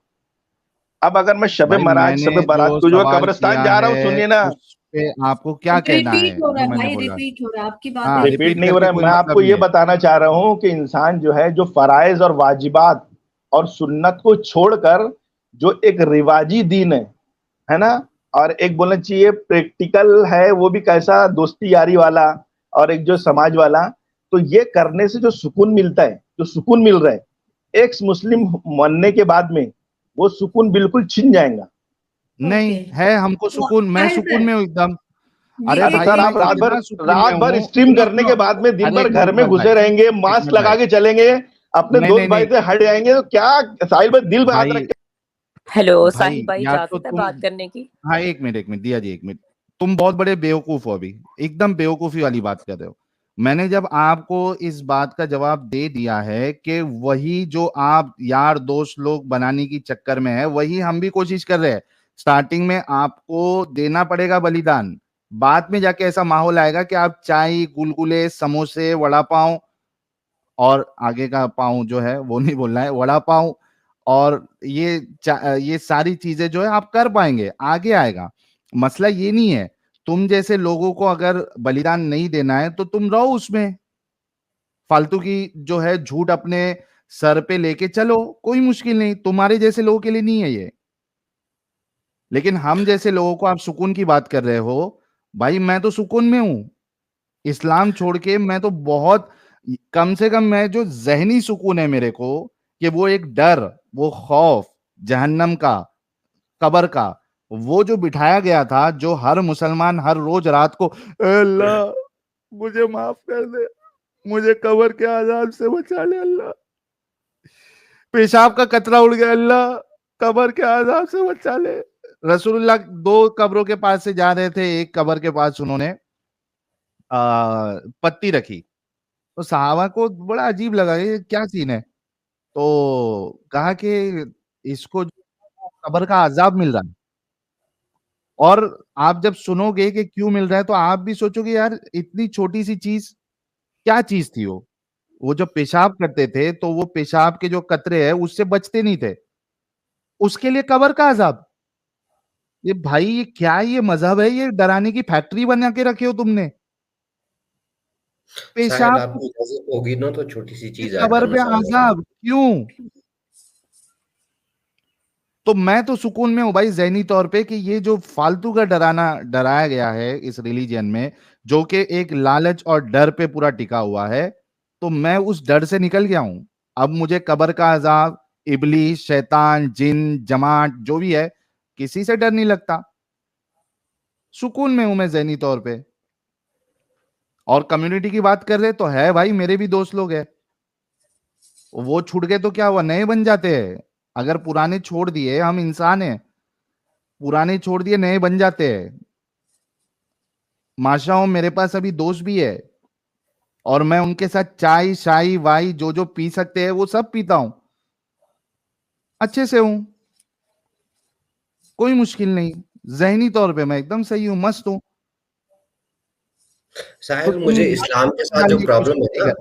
Speaker 1: अब अगर मैं शबे
Speaker 3: भाई
Speaker 1: मराज,
Speaker 3: मैंने
Speaker 1: शबे बारात
Speaker 3: जो
Speaker 1: को जो है
Speaker 3: सवाल
Speaker 1: कब्रिस्तान
Speaker 3: किया
Speaker 1: जा रहा हूँ,
Speaker 3: है
Speaker 1: सुनिए ना।
Speaker 3: उस पे आपको क्या कहना है
Speaker 5: रिपीट हो रहा
Speaker 3: जो
Speaker 5: है
Speaker 3: मैंने
Speaker 5: भाई,
Speaker 3: बोला।
Speaker 5: रिपीट हो रहा है, आपकी बात
Speaker 3: हाँ
Speaker 1: रिपीट
Speaker 3: रिपीट
Speaker 1: नहीं हो
Speaker 3: करके
Speaker 1: रहा है,
Speaker 3: कोई
Speaker 1: मैं
Speaker 3: मतलब
Speaker 1: आपको
Speaker 3: नहीं
Speaker 1: ये
Speaker 3: है।
Speaker 1: बताना चाह रहा हूँ कि इंसान जो है, जो फराइज और वाजिबात और सुन्नत को छोड़कर जो एक रिवाजी दीन है ना, और एक बोलना चाहिए प्रैक्टिकल है, वो भी कैसा, दोस्ती यारी वाला, और एक जो समाज वाला, तो ये करने से जो सुकून मिलता है, जो सुकून मिल रहा है एक्स मुस्लिम बनने के बाद में, वो सुकून बिल्कुल छिन जाएगा।
Speaker 3: नहीं
Speaker 5: ओके।
Speaker 3: है हमको सुकून, मैं सुकून में हूँ एकदम। अरे
Speaker 1: अरे
Speaker 5: एक
Speaker 3: भाई
Speaker 1: सर,
Speaker 3: मैं
Speaker 1: आप रात भर
Speaker 3: इतना सुकून में हूँ,
Speaker 1: स्ट्रीम
Speaker 3: सुनो
Speaker 1: करने
Speaker 3: सुनो।
Speaker 1: के बाद में दिन
Speaker 3: अरे
Speaker 1: भर
Speaker 3: एक
Speaker 1: घर
Speaker 3: मिनट
Speaker 1: में
Speaker 3: मत
Speaker 1: घुसे
Speaker 3: भाई,
Speaker 1: रहेंगे,
Speaker 3: एक
Speaker 1: मास्क
Speaker 3: मिनट
Speaker 1: लगा
Speaker 3: भाई,
Speaker 1: के चलेंगे, अपने
Speaker 3: नहीं
Speaker 1: दोस्त
Speaker 3: नहीं
Speaker 1: भाई
Speaker 3: नहीं
Speaker 1: से हट जाएंगे, तो क्या साहिल भाई दिल पे हाथ
Speaker 3: भाई,
Speaker 1: रख के।
Speaker 6: हेलो
Speaker 3: भाई
Speaker 6: साहिल भाई,
Speaker 3: या तो
Speaker 6: इजाजत है
Speaker 3: तुम,
Speaker 6: बात करने की?
Speaker 3: हाँ एक मिनट दिया जी, एक मिनट। तुम बहुत बड़े बेवकूफ हो, अभी एकदम बेवकूफी वाली बात कर रहे हो। मैंने जब आपको इस बात का जवाब दे दिया है कि वही जो आप यार दोस्त लोग बनाने की चक्कर में है वही हम भी कोशिश कर रहे हैं। स्टार्टिंग में आपको देना पड़ेगा बलिदान, बाद में जाके ऐसा माहौल आएगा कि आप चाय, गुलगुले, समोसे, वड़ा पाव, और आगे का पाव जो है वो नहीं बोलना है, वड़ा पाव, और ये सारी चीजें जो है आप कर पाएंगे, आगे आएगा। मसला ये नहीं है, तुम जैसे लोगों को अगर बलिदान नहीं देना है तो तुम रहो उसमें, फालतू की जो है झूठ अपने सर पे लेके चलो, कोई मुश्किल नहीं, तुम्हारे जैसे लोगों के लिए नहीं है ये। लेकिन हम जैसे लोगों को आप सुकून की बात कर रहे हो, भाई मैं तो सुकून में हूं, इस्लाम छोड़ के मैं तो बहुत, कम से कम मैं जो जहनी सुकून है मेरे को, कि वो एक डर, वो खौफ जहन्नम का, कब्र का, वो जो बिठाया गया था, जो हर मुसलमान हर रोज रात को, "ए अल्लाह मुझे माफ कर दे, मुझे कब्र के आजाब से बचा ले अल्लाह, पेशाब का कतरा उड़ गया अल्लाह, कब्र के आजाब से बचा ले।" रसूलुल्लाह 2 कब्रों के पास से जा रहे थे, एक कब्र के पास उन्होंने पत्ती रखी, तो सहाबा को बड़ा अजीब लगा, ये क्या सीन है, तो कहा कि इसको जो कब्र का अजाब मिल रहा है। और आप जब सुनोगे कि क्यों मिल रहा है तो आप भी सोचोगे यार इतनी छोटी सी चीज, क्या चीज थी वो जब पेशाब करते थे तो वो पेशाब के जो कतरे हैं उससे बचते नहीं थे, उसके लिए कब्र का अजाब। ये भाई ये क्या, ये मजहब है, ये डराने की फैक्ट्री बना के रखे हो तुमने।
Speaker 4: शायद
Speaker 3: पेशाब
Speaker 4: आपको इजाजत होगी ना तो छोटी सी
Speaker 3: की
Speaker 4: चीज ऐड
Speaker 3: कब्र
Speaker 4: करना
Speaker 3: पे
Speaker 4: चाहूंगा।
Speaker 3: अजाब क्यों? तो मैं तो सुकून में हूं भाई जहनी तौर पे कि ये जो फालतू का डराया गया है इस रिलीजन में, जो कि एक लालच और डर पे पूरा टिका हुआ है, तो मैं उस डर से निकल गया हूं। अब मुझे कब्र का अजाब, इबलीस, शैतान, जिन, जमात जो भी है, किसी से डर नहीं लगता, सुकून में हूं मैं ज़हनी तौर पे। और कम्युनिटी की बात कर रहे तो है भाई, मेरे भी दोस्त लोग हैं, वो छूट गए तो क्या हुआ, नए बन जाते हैं। अगर पुराने छोड़ दिए, हम इंसान हैं, पुराने छोड़ दिए नए बन जाते हैं। माशाअल्लाह मेरे पास अभी दोस्त भी है और मैं उनके साथ चाय शाई वाई जो जो पी सकते हैं वो सब पीता हूं, अच्छे से हूं, कोई मुश्किल नहीं, ज़हनी तौर पे मैं एकदम सही हूं, मस्त हूं। तो
Speaker 4: साहिल,
Speaker 3: तुम
Speaker 4: मुझे इस्लाम के साथ जो प्रॉब्लम है ना,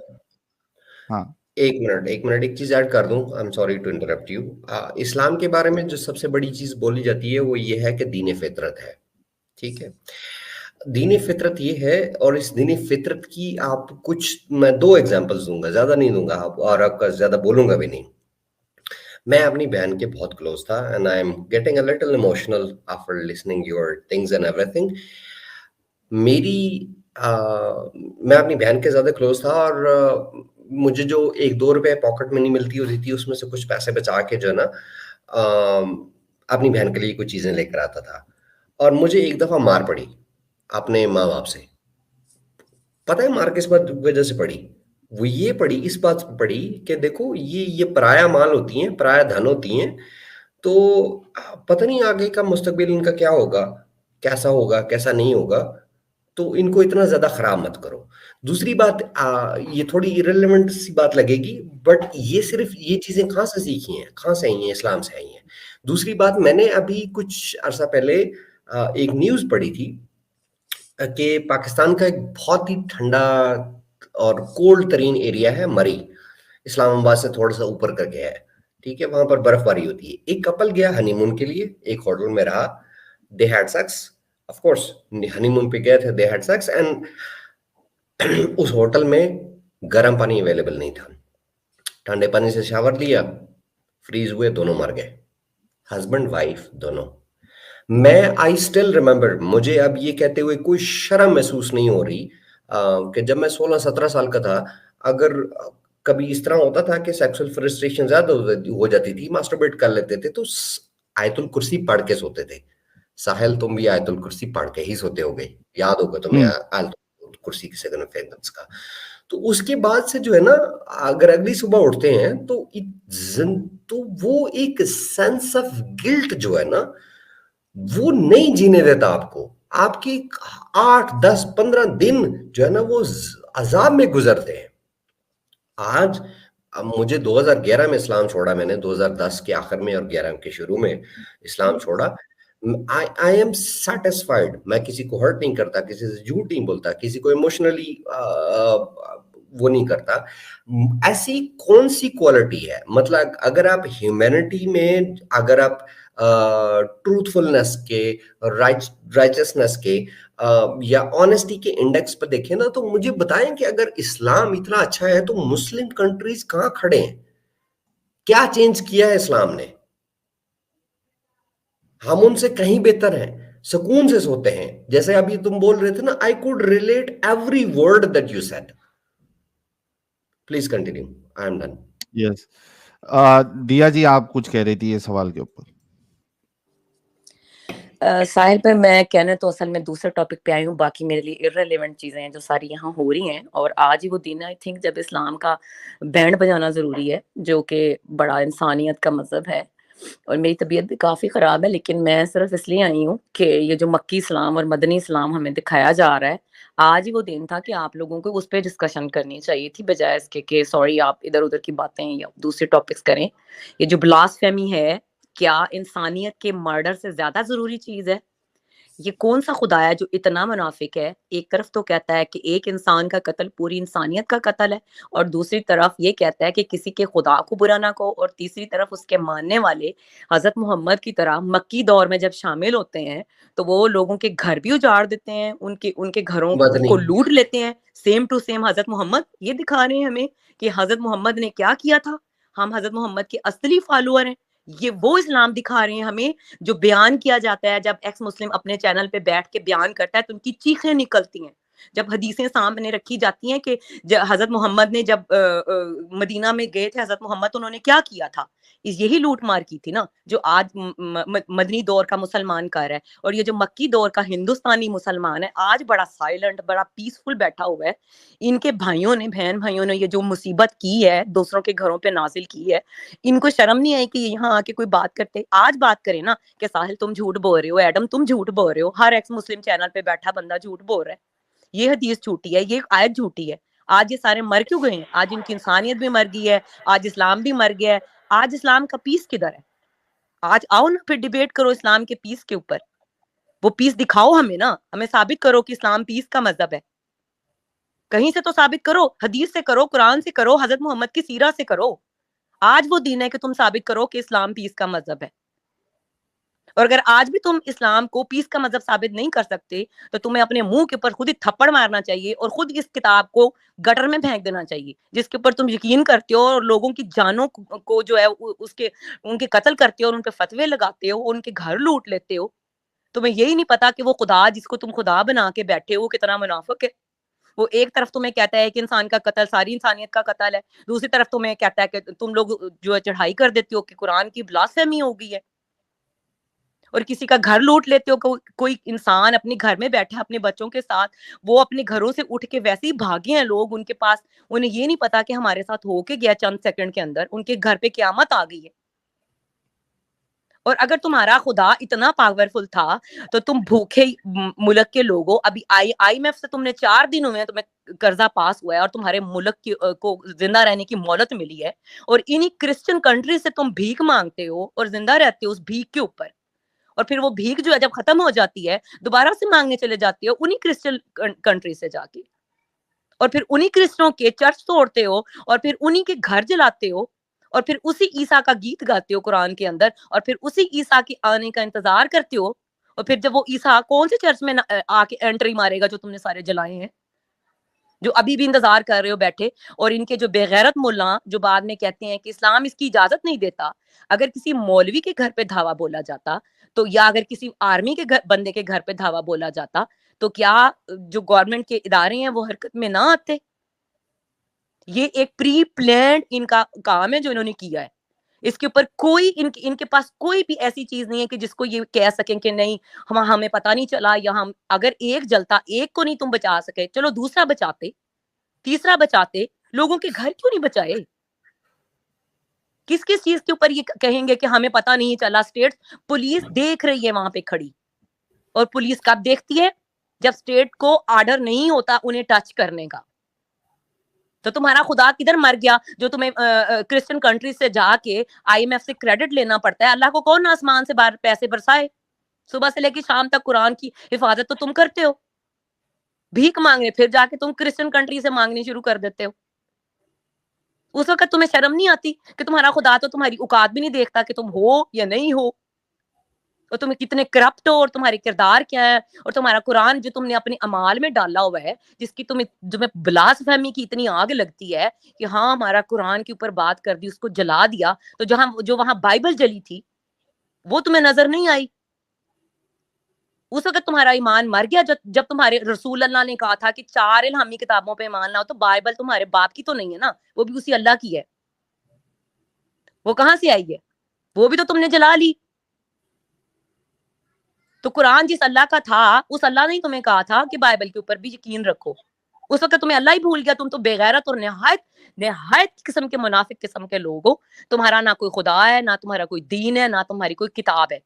Speaker 3: हाँ
Speaker 4: एक मिनट एक चीज ऐड कर दूं। I am sorry to interrupt you. इस्लाम के बारे में जो सबसे बड़ी चीज बोली जाती है वो ये है कि दीन फितरत है, ठीक है। दीन फितरत ये है, और इस दीन फितरत की आप कुछ, मैं 2 एग्जांपल्स दूंगा, ज्यादा नहीं दूंगा आप, और आपका ज्यादा बोलूंगा भी नहीं। मैं अपनी बहन के बहुत क्लोज था, and I am getting a little emotional after listening your things and everything. मेरी मैं अपनी बहन के ज्यादा क्लोज था, और मुझे जो 1-2 रुपए पॉकेट मनी मिलती होती थी उसमें से कुछ पैसे बचा के जो है ना, अपनी बहन के लिए कुछ चीजें लेकर आता था। और मुझे एक दफा मार पड़ी अपने माँ बाप से। पता है मार किस बात वजह से पड़ी? वो ये पड़ी, इस बात से पड़ी कि देखो ये पराया माल होती हैं, पराया धन होती हैं, तो पता नहीं आगे का मुस्तकबिल इनका क्या होगा, कैसा होगा, कैसा नहीं होगा, तो इनको इतना ज्यादा खराब मत करो। दूसरी बात, ये थोड़ी इरेलेवेंट सी बात लगेगी, बट ये सिर्फ ये चीजें कहाँ से सीखी हैं, कहाँ से आई हैं? इस्लाम से आई हैं। दूसरी बात, मैंने अभी कुछ अरसा पहले एक न्यूज पढ़ी थी कि पाकिस्तान का एक बहुत ही ठंडा और कोल्ड तरीन एरिया है मरी, इस्लामाबाद से थोड़ा सा ऊपर करके है, ठीक है। वहां पर बर्फबारी होती है। एक कपल गया हनीमून के लिए, एक होटल में रहा, they had sex, of course honeymoon पे गए थे, दे हैड सेक्स, एंड उस होटल में गर्म पानी अवेलेबल नहीं था। ठंडे पानी से शावर लिया, फ्रीज हुए, दोनों मर गए, हस्बैंड वाइफ दोनों। मैं आई स्टिल रिमेम्बर, मुझे अब ये कहते हुए कोई शर्म महसूस नहीं हो रही कि जब मैं 16-17 साल का था, अगर कभी इस तरह होता था कि सेक्सुअल फ्रस्ट्रेशन ज्यादा हो जाती थी, मास्टरबेट कर लेते थे, तो आयतुल कुर्सी पढ़ के सोते थे। साहिल, तुम भी आयतुल कुर्सी पढ़ के ही सोते होगे, याद होगा तुम्हें आयतुल कुर्सी की सिग्निफिकेंस का। तो उसके बाद से जो है ना, अगर अगली सुबह उठते हैं तो वो एक सेंस ऑफ गिल्ट जो है ना, वो नहीं जीने देता आपको। आपकी 8-10-15 दिन जो है ना वो अजाब में गुजरते हैं। आज अब मुझे 2011 में इस्लाम छोड़ा मैंने, 2010 के आखिर में और 11 के शुरू में इस्लाम छोड़ा। आई एम सेटिस्फाइड, मैं किसी को हर्ट नहीं करता, किसी से झूठ नहीं बोलता, किसी को इमोशनली वो नहीं करता। ऐसी कौन सी क्वालिटी है, मतलब अगर आप ह्यूमैनिटी में, अगर आप ट्रूथफुलनेस के, राइचसनेस के या ऑनेस्टी के इंडेक्स पर देखें ना, तो मुझे बताएं कि अगर इस्लाम इतना अच्छा है तो मुस्लिम कंट्रीज कहां खड़े हैं? क्या चेंज किया है इस्लाम ने? हम उनसे कहीं बेहतर हैं, सुकून से सोते हैं। जैसे अभी तुम बोल रहे थे ना, I could relate every word that you said. Please continue, I am done.
Speaker 3: Yes, दिया जी आप कुछ कह रही थी ये सवाल के ऊपर।
Speaker 6: साहिल पे मैं कहने तो असल में दूसरे टॉपिक पे आई हूँ, बाकी मेरे लिए इररिलेवेंट चीजें हैं जो सारी यहाँ हो रही हैं। और आज ही वो दिन आई थिंक जब इस्लाम का बैंड बजाना जरूरी है, जो कि बड़ा इंसानियत का मजहब है। और मेरी तबीयत भी काफी खराब है, लेकिन मैं सिर्फ इसलिए आई हूँ कि ये जो मक्की इस्लाम और मदनी इस्लाम हमें दिखाया जा रहा है, आज ही वो दिन था कि आप लोगों को उस पर डिस्कशन करनी चाहिए थी, बजाय इसके कि सॉरी आप इधर उधर की बातें या दूसरे टॉपिक्स करें। ये जो ब्लास्फेमी है, क्या इंसानियत के मर्डर से ज्यादा जरूरी चीज है? ये कौन सा खुदा है जो इतना मुनाफिक है? एक तरफ तो कहता है कि एक इंसान का कत्ल पूरी इंसानियत का कत्ल है, और दूसरी तरफ ये कहता है कि किसी के खुदा को बुरा ना कहो, और तीसरी तरफ उसके मानने वाले हजरत मोहम्मद की तरह मक्की दौर में जब शामिल होते हैं तो वो लोगों के घर भी उजाड़ देते हैं, उनके घरों को लूट लेते हैं। सेम टू सेम हजरत मोहम्मद ये दिखा रहे हैं हमें कि हजरत मोहम्मद ने क्या किया था। हम हजरत मोहम्मद के असली फॉलोअर हैं। ये वो इस्लाम दिखा रहे हैं हमें जो बयान किया जाता है। जब एक्स मुस्लिम अपने चैनल पे बैठ के बयान करता है तो उनकी चीखें निकलती हैं जब हदीसें सामने रखी जाती हैं कि हजरत मोहम्मद ने जब मदीना में गए थे, हजरत मोहम्मद उन्होंने क्या किया था, यही लूट मार की थी ना जो आज मदनी दौर का मुसलमान कर रहा है। और ये जो मक्की दौर का हिंदुस्तानी मुसलमान है आज बड़ा साइलेंट, बड़ा पीसफुल बैठा हुआ है। इनके भाइयों ने, बहन भाइयों ने ये जो मुसीबत की है, दूसरों के घरों पे नाजिल की है, इनको शर्म नहीं आई कि यहाँ आके कोई बात करते। आज बात करें ना कि साहिल तुम झूठ बोल रहे हो, एडम तुम झूठ बोल रहे हो, हर एक्स मुस्लिम चैनल पे बैठा बंदा झूठ बोल रहा है, ये हदीस झूठी है, ये आयत झूठी है। आज ये सारे मर क्यों गए हैं? आज इनकी इंसानियत भी मर गई है, आज इस्लाम भी मर गया है। आज इस्लाम का पीस किधर है? आज आओ ना फिर डिबेट करो इस्लाम के पीस के ऊपर, वो पीस दिखाओ हमें ना, हमें साबित करो कि इस्लाम पीस का मजहब है। कहीं से तो साबित करो, हदीस से करो, कुरान से करो, हजरत मोहम्मद की सीरा से करो। आज वो दिन है कि तुम साबित करो कि इस्लाम पीस का मजहब है। और अगर आज भी तुम इस्लाम को पीस का मजहब साबित नहीं कर सकते तो तुम्हें अपने मुंह के ऊपर खुद ही थप्पड़ मारना चाहिए और खुद इस किताब को गटर में फेंक देना चाहिए जिसके ऊपर तुम यकीन करते हो और लोगों की जानों को जो है उसके उनके कत्ल करते हो और उन पे फतवे लगाते हो, उनके घर लूट लेते हो। तुम्हें यही नहीं पता कि वो खुदा जिसको तुम खुदा बना के बैठे हो कितना मुनाफिक है। वो एक तरफ तुम्हें कहता है कि इंसान का कत्ल सारी इंसानियत का कत्ल है, दूसरी तरफ तुम्हें कहता है कि तुम लोग जो है चढ़ाई कर देते हो कि कुरान की ब्लास्फेमी हो गई है और किसी का घर लूट लेते हो। कोई इंसान अपने घर में बैठा है अपने बच्चों के साथ, वो अपने घरों से उठ के वैसे ही भागे हैं लोग उनके पास, उन्हें ये नहीं पता कि हमारे साथ होके गया चंद सेकंड के अंदर, उनके घर पे क़यामत आ गई है। और अगर तुम्हारा खुदा इतना पावरफुल था तो तुम भूखे मुल्क के लोगों, अभी IMF से तुमने 4 दिन हुए हैं तुम्हें कर्जा पास हुआ है और तुम्हारे मुल्क को जिंदा रहने की मोहलत मिली है और इन्हीं क्रिश्चियन कंट्री से तुम भीख मांगते हो और जिंदा रहते हो उस भीख के ऊपर। और फिर वो भीख जो है जब खत्म हो जाती है दोबारा से मांगने चले जाते हो उन्हीं क्रिश्चियन कंट्री से जाके, और फिर उन्हीं क्रिश्चियनों के चर्च तोड़ते हो और फिर उन्हीं के घर जलाते हो और फिर उसी ईसा का गीत गाते हो कुरान के अंदर और फिर उसी ईसा के आने का इंतजार करते हो। और फिर जब वो ईसा कौन से चर्च में आके एंट्री मारेगा जो तुमने सारे जलाए हैं, जो अभी भी इंतजार कर रहे हो बैठे। और इनके जो बेगैरत मुल्ला जो बाद में कहते हैं कि इस्लाम इसकी इजाजत नहीं देता, अगर किसी मौलवी के घर पे धावा बोला जाता तो, या अगर किसी आर्मी के बंदे के घर पे धावा बोला जाता तो क्या जो गवर्नमेंट के इदारे हैं वो हरकत में ना आते? ये एक प्री प्लान्ड इनका काम है जो इन्होंने किया है। इसके ऊपर कोई इनके पास कोई भी ऐसी चीज नहीं है कि जिसको ये कह सकें कि नहीं हमें पता नहीं चला, या हम अगर एक जलता, एक को नहीं तुम बचा सके, चलो दूसरा बचाते, तीसरा बचाते, लोगों के घर क्यों नहीं बचाए? किस किस चीज के ऊपर ये कहेंगे कि हमें पता नहीं चला? स्टेट पुलिस देख रही है वहां पे खड़ी, और पुलिस कब देखती है? जब स्टेट को ऑर्डर नहीं होता उन्हें टच करने का। तो तुम्हारा खुदा किधर मर गया जो तुम्हें क्रिश्चियन कंट्री से जाके IMF से क्रेडिट लेना पड़ता है? अल्लाह को कौन आसमान से पैसे बरसाए? सुबह से लेकर शाम तक कुरान की हिफाजत तो तुम करते हो, भीख मांगने फिर जाके तुम क्रिश्चियन कंट्री से मांगनी शुरू कर देते हो। उस वक्त तुम्हें शर्म नहीं आती कि तुम्हारा खुदा तो तुम्हारी औकात भी नहीं देखता कि तुम हो या नहीं हो, और तुम्हें कितने करप्ट हो और तुम्हारे किरदार क्या है, और तुम्हारा कुरान जो तुमने अपने अमाल में डाला हुआ है, जिसकी तुम्हें ब्लास्फेमी की इतनी आग लगती है कि हाँ हमारा कुरान के ऊपर बात कर दी, उसको जला दिया, तो जो वहां बाइबल जली थी वो तुम्हें नजर नहीं आई? उस वक्त तुम्हारा ईमान मर गया जब तुम्हारे रसूल अल्लाह ने कहा था कि 4 इल्हामी किताबों पे ईमान लाओ। तो बाइबल तुम्हारे बाप की तो नहीं है ना, वो भी उसी अल्लाह की है। वो कहां से आई है? वो भी तो तुमने जला ली। तो कुरान जिस अल्लाह का था उस अल्लाह ने तुम्हें कहा था कि बाइबल के ऊपर भी यकीन रखो। उस वक्त तुम्हें अल्लाह ही भूल गया। तुम तो बेगैरत और निहायत किस्म के मुनाफिक किस्म के लोग हो। तुम्हारा ना कोई खुदा है, ना तुम्हारा कोई दीन है, ना तुम्हारी कोई किताब है।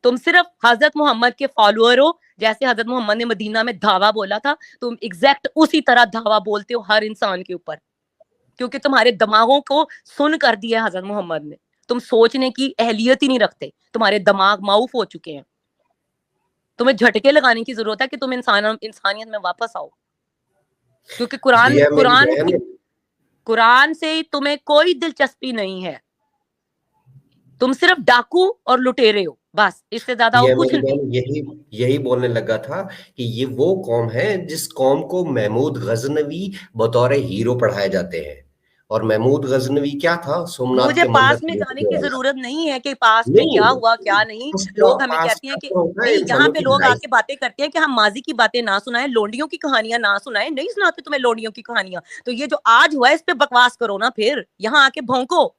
Speaker 6: तुम सिर्फ हजरत मोहम्मद के फॉलोअर हो। जैसे हजरत मोहम्मद ने मदीना में धावा बोला था, तुम एग्जैक्ट उसी तरह धावा बोलते हो हर इंसान के ऊपर, क्योंकि तुम्हारे दिमागों को सुन कर दिया हजरत मोहम्मद ने। तुम सोचने की अहलियत ही नहीं रखते, तुम्हारे दिमाग माउफ हो चुके हैं। तुम्हें झटके लगाने की जरूरत है कि तुम इंसानियत में वापस आओ, क्योंकि कुरान से तुम्हें कोई दिलचस्पी नहीं है। तुम सिर्फ डाकू और लुटेरे हो, बस, इससे ज्यादा और कुछ नहीं।
Speaker 4: यही बोलने लगा था कि ये वो कौम है जिस कौम को महमूद गजनवी बतौर हीरो पढ़ाए जाते हैं, और महमूद गजनवी क्या था, सोमनाथ
Speaker 6: मुझे
Speaker 4: के
Speaker 6: पास
Speaker 4: मंदिर
Speaker 6: में
Speaker 4: में
Speaker 6: जाने
Speaker 4: रहने
Speaker 6: की
Speaker 4: वाला।
Speaker 6: जरूरत नहीं है कि पास में
Speaker 4: नहीं,
Speaker 6: क्या हुआ क्या नहीं। लोग हमें
Speaker 4: पास्ट
Speaker 6: कहते हैं कि
Speaker 4: होता है
Speaker 6: नहीं, यहाँ
Speaker 4: इंसानों
Speaker 6: पे
Speaker 4: की
Speaker 6: लोग
Speaker 4: लाइफ।
Speaker 6: आके बातें करते हैं कि हम माजी की बातें ना सुनाएं, लोंडियों की कहानियां ना सुनाएं। नहीं सुनाते तुम्हें लोंडियों की कहानियां, तो ये जो आज हुआ है इस पे बकवास करो ना, फिर यहाँ आके भौंको।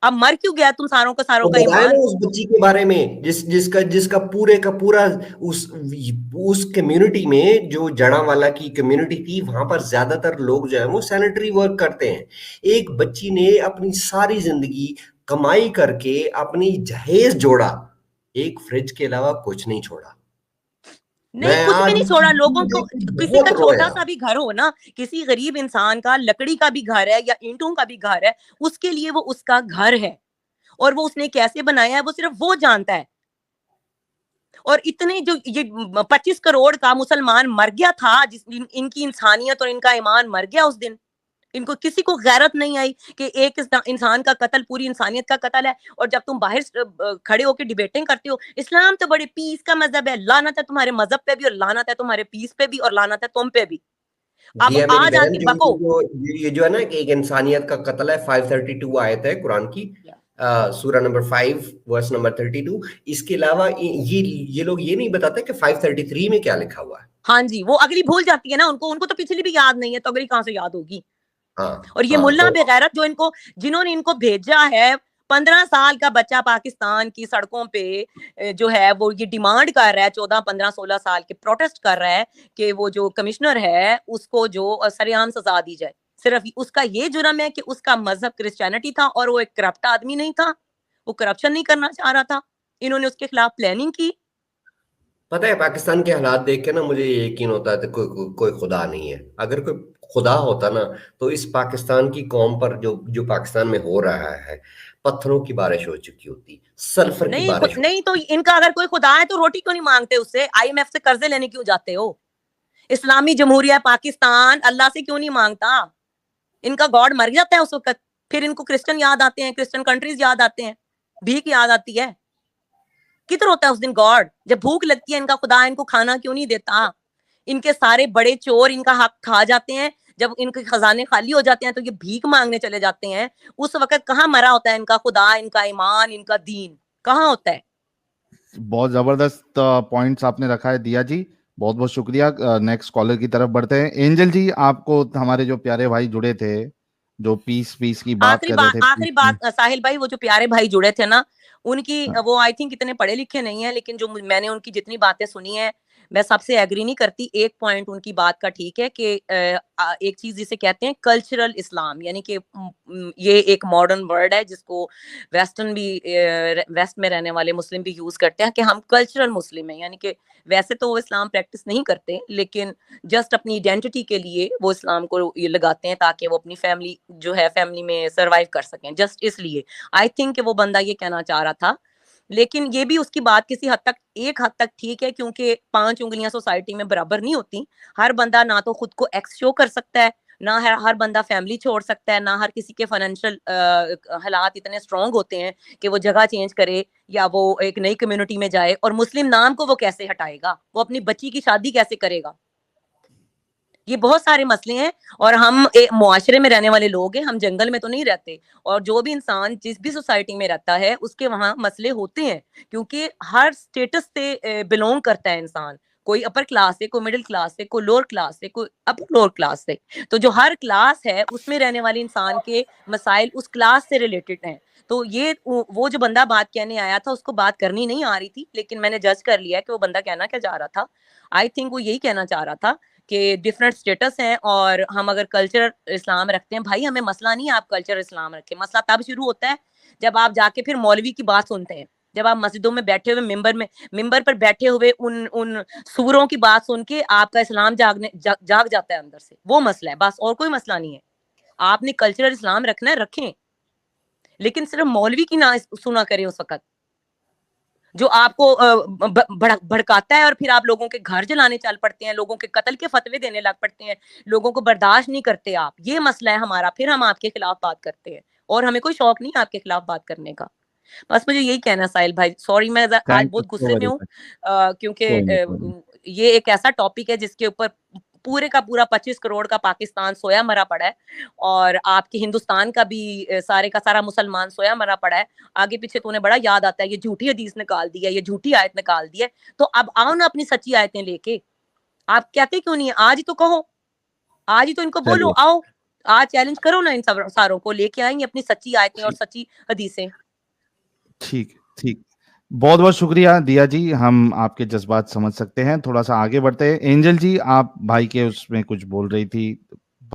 Speaker 6: अब मर क्यों गया तुम सारों
Speaker 4: तो
Speaker 6: का
Speaker 4: बताया ना
Speaker 6: ईमान?
Speaker 4: उस बच्ची के बारे में, जिसका जिसका पूरे का पूरा उस कम्युनिटी में, जो जड़ावाला की कम्युनिटी थी, वहां पर ज्यादातर लोग जो है वो सैनिटरी वर्क करते हैं। एक बच्ची ने अपनी सारी जिंदगी कमाई करके अपनी जहेज जोड़ा, एक फ्रिज के अलावा कुछ नहीं छोड़ा।
Speaker 6: नहीं, कुछ भी नहीं छोड़ा लोगों को। किसी का
Speaker 4: बहुत
Speaker 6: छोटा
Speaker 4: रोया।
Speaker 6: सा भी घर हो ना, किसी गरीब इंसान का लकड़ी का भी घर है या ईंटों का भी घर है, उसके लिए वो उसका घर है, और वो उसने कैसे बनाया है वो सिर्फ वो जानता है। और इतने जो ये 25 करोड़ का मुसलमान मर गया था, इनकी इंसानियत और इनका ईमान मर गया उस दिन। इनको किसी को गैरत नहीं आई कि एक इंसान का कत्ल पूरी इंसानियत का कत्ल है। और जब तुम बाहर खड़े होकर डिबेटिंग करते हो, इस्लाम तो बड़े पीस का मजहब है, लानत है तुम्हारे मजहब पे भी, और लानत है तुम्हारे पीस पे भी, और लानत है तुम पे भी।
Speaker 4: जी
Speaker 6: अब
Speaker 4: है मेरी
Speaker 6: आज
Speaker 4: बहन,
Speaker 6: आके बको।
Speaker 4: ये जो है ना कि एक इंसानियत का कत्ल है, 532 आयत है कुरान की, सूरा नंबर 5 वर्स नंबर 32। इसके अलावा ये लोग ये नहीं बताते कि 533 में क्या लिखा हुआ है।
Speaker 6: हाँ जी, वो अगली भूल जाती है ना, उनको तो पिछली भी याद नहीं है, तो अगली कहां से याद होगी।
Speaker 4: हाँ,
Speaker 6: और ये मुल्ला बेगैरत जो जिन्होंने इनको भेजा है, 15 साल का बच्चा पाकिस्तान की सड़कों पे जो है वो ये डिमांड कर रहा है, 14 15 16 साल के प्रोटेस्ट कर रहा है कि वो जो कमिश्नर है उसको जो सरेआम सजा दी जाए। सिर्फ उसका ये जुर्म है कि उसका मजहब क्रिश्चियनिटी था और वो एक करप्ट आदमी नहीं था, वो करप्शन नहीं करना चाह रहा था। इन्होंने उसके खिलाफ प्लानिंग की।
Speaker 4: पता है, पाकिस्तान के हालात देख के ना मुझे ये यकीन होता है कि कोई खुदा नहीं है। अगर कोई खुदा होता ना, तो इस पाकिस्तान की कौम पर जो जो पाकिस्तान में हो रहा है, पत्थरों की बारिश हो चुकी होती, सल्फर की बारिश
Speaker 6: नहीं तो इनका अगर कोई खुदा है तो रोटी क्यों नहीं मांगते उससे? IMF से कर्जे लेने क्यों जाते हो? इस्लामी जमहूरिया पाकिस्तान अल्लाह से क्यों नहीं मांगता? इनका गॉड मर जाता है उस वक्त, फिर इनको क्रिश्चियन याद आते हैं, क्रिश्चियन कंट्रीज याद आते हैं, भीख याद आती है। किधर होता है उस दिन गॉड? जब भूख लगती है इनका खुदा इनको खाना क्यों नहीं देता? इनके सारे बड़े चोर इनका हक खा जाते हैं, जब इनके खजाने खाली हो जाते हैं तो ये भीख मांगने चले जाते हैं। उस वक्त कहाँ मरा होता है इनका खुदा, इनका ईमान, इनका दीन कहाँ होता है?
Speaker 3: बहुत जबरदस्त पॉइंट्स आपने रखा है दिया जी, बहुत बहुत शुक्रिया। नेक्स्ट कॉलर की तरफ बढ़ते हैं। एंजल जी, आपको हमारे जो प्यारे भाई जुड़े थे, जो पीस की बात कर रहे थे,
Speaker 6: आखिरी बात साहिल भाई, वो जो प्यारे भाई जुड़े थे ना, उनकी
Speaker 3: हाँ।
Speaker 6: वो आई थिंक इतने पढ़े लिखे नहीं है, लेकिन जो मैंने उनकी जितनी बातें सुनी है, मैं सबसे एग्री नहीं करती। एक पॉइंट उनकी बात का ठीक है कि एक चीज जिसे कहते हैं कल्चरल इस्लाम, यानी कि ये एक मॉडर्न वर्ड है जिसको वेस्टर्न भी वेस्ट में रहने वाले मुस्लिम भी यूज करते हैं कि हम कल्चरल मुस्लिम हैं, यानी कि वैसे तो वो इस्लाम प्रैक्टिस नहीं करते, लेकिन जस्ट अपनी आइडेंटिटी के लिए वो इस्लाम को ये लगाते हैं ताकि वो अपनी फैमिली जो है फैमिली में सरवाइव कर सकें, जस्ट इसलिए। आई थिंक कि वो बंदा ये कहना चाह रहा था, लेकिन ये भी उसकी बात किसी हद तक, एक हद तक ठीक है, क्योंकि 5 उंगलियां सोसाइटी में बराबर नहीं होती। हर बंदा ना तो खुद को एक्स शो कर सकता है, ना हर बंदा फैमिली छोड़ सकता है, ना हर किसी के फाइनेंशियल हालात इतने स्ट्रांग होते हैं कि वो जगह चेंज करे या वो एक नई कम्युनिटी में जाए। और मुस्लिम नाम को वो कैसे हटाएगा? वो अपनी बच्ची की शादी कैसे करेगा? ये बहुत सारे मसले हैं, और हम एक मुआशरे में रहने वाले लोग हैं, हम जंगल में तो नहीं रहते। और जो भी इंसान जिस भी सोसाइटी में रहता है उसके वहां मसले होते हैं, क्योंकि हर स्टेटस से बिलोंग करता है इंसान। कोई अपर क्लास है, कोई मिडिल क्लास है, कोई लोअर क्लास है, कोई अपर लोअर क्लास है। तो जो हर क्लास है उसमें रहने वाले इंसान के मसाइल उस क्लास से रिलेटेड हैं। तो ये वो जो बंदा बात कहने आया था उसको बात करनी नहीं आ रही थी, लेकिन मैंने जज कर लिया कि वो बंदा कहना क्या चाह रहा था। आई थिंक वो यही कहना चाह रहा था कि डिफरेंट स्टेटस हैं, और हम अगर कल्चर इस्लाम रखते हैं, भाई हमें मसला नहीं है आप कल्चर इस्लाम रखें। मसला तब शुरू होता है जब आप जाके फिर मौलवी की बात सुनते हैं, जब आप मस्जिदों में बैठे हुए मिंबर पर बैठे हुए उन सूरों की बात सुन के आपका इस्लाम जाग जाता है अंदर से। वो मसला है बस, और कोई मसला नहीं है। आपने कल्चरल इस्लाम रखना है रखें, लेकिन सिर्फ मौलवी की ना सुना करें उस वक्त, जो आपको भड़काता है, और फिर आप लोगों के घर जलाने चल पड़ते हैं, लोगों के कत्ल के फतवे देने लग पड़ते हैं, लोगों को बर्दाश्त नहीं करते आप। ये मसला है हमारा, फिर हम आपके खिलाफ बात करते हैं, और हमें कोई शौक नहीं है आपके खिलाफ बात करने का। बस मुझे यही कहना साहिल भाई, सॉरी मैं आज बहुत गुस्से में हूँ, क्योंकि ये एक ऐसा टॉपिक है जिसके ऊपर पूरे का पूरा 25 करोड़ का पाकिस्तान सोया मरा पड़ा है, और आपके हिंदुस्तान का भी सारे का सारा मुसलमान सोया मरा पड़ा है। आगे पीछे तो उन्हें बड़ा याद आता है, ये झूठी हदीस निकाल दी है, ये झूठी आयत निकाल दी है। तो अब आओ ना अपनी सच्ची आयतें लेके, आप कहते क्यों नहीं है? आज ही तो कहो, आज ही तो इनको बोलो,
Speaker 3: चलिए।
Speaker 6: आओ आज चैलेंज करो ना इन सारों को, लेके आएंगे अपनी सच्ची आयतें और सच्ची हदीसें।
Speaker 3: ठीक ठीक, बहुत बहुत शुक्रिया दिया जी, हम आपके जज्बात समझ सकते हैं। थोड़ा सा आगे बढ़ते हैं। एंजल जी, आप भाई के उसमें कुछ बोल रही थी,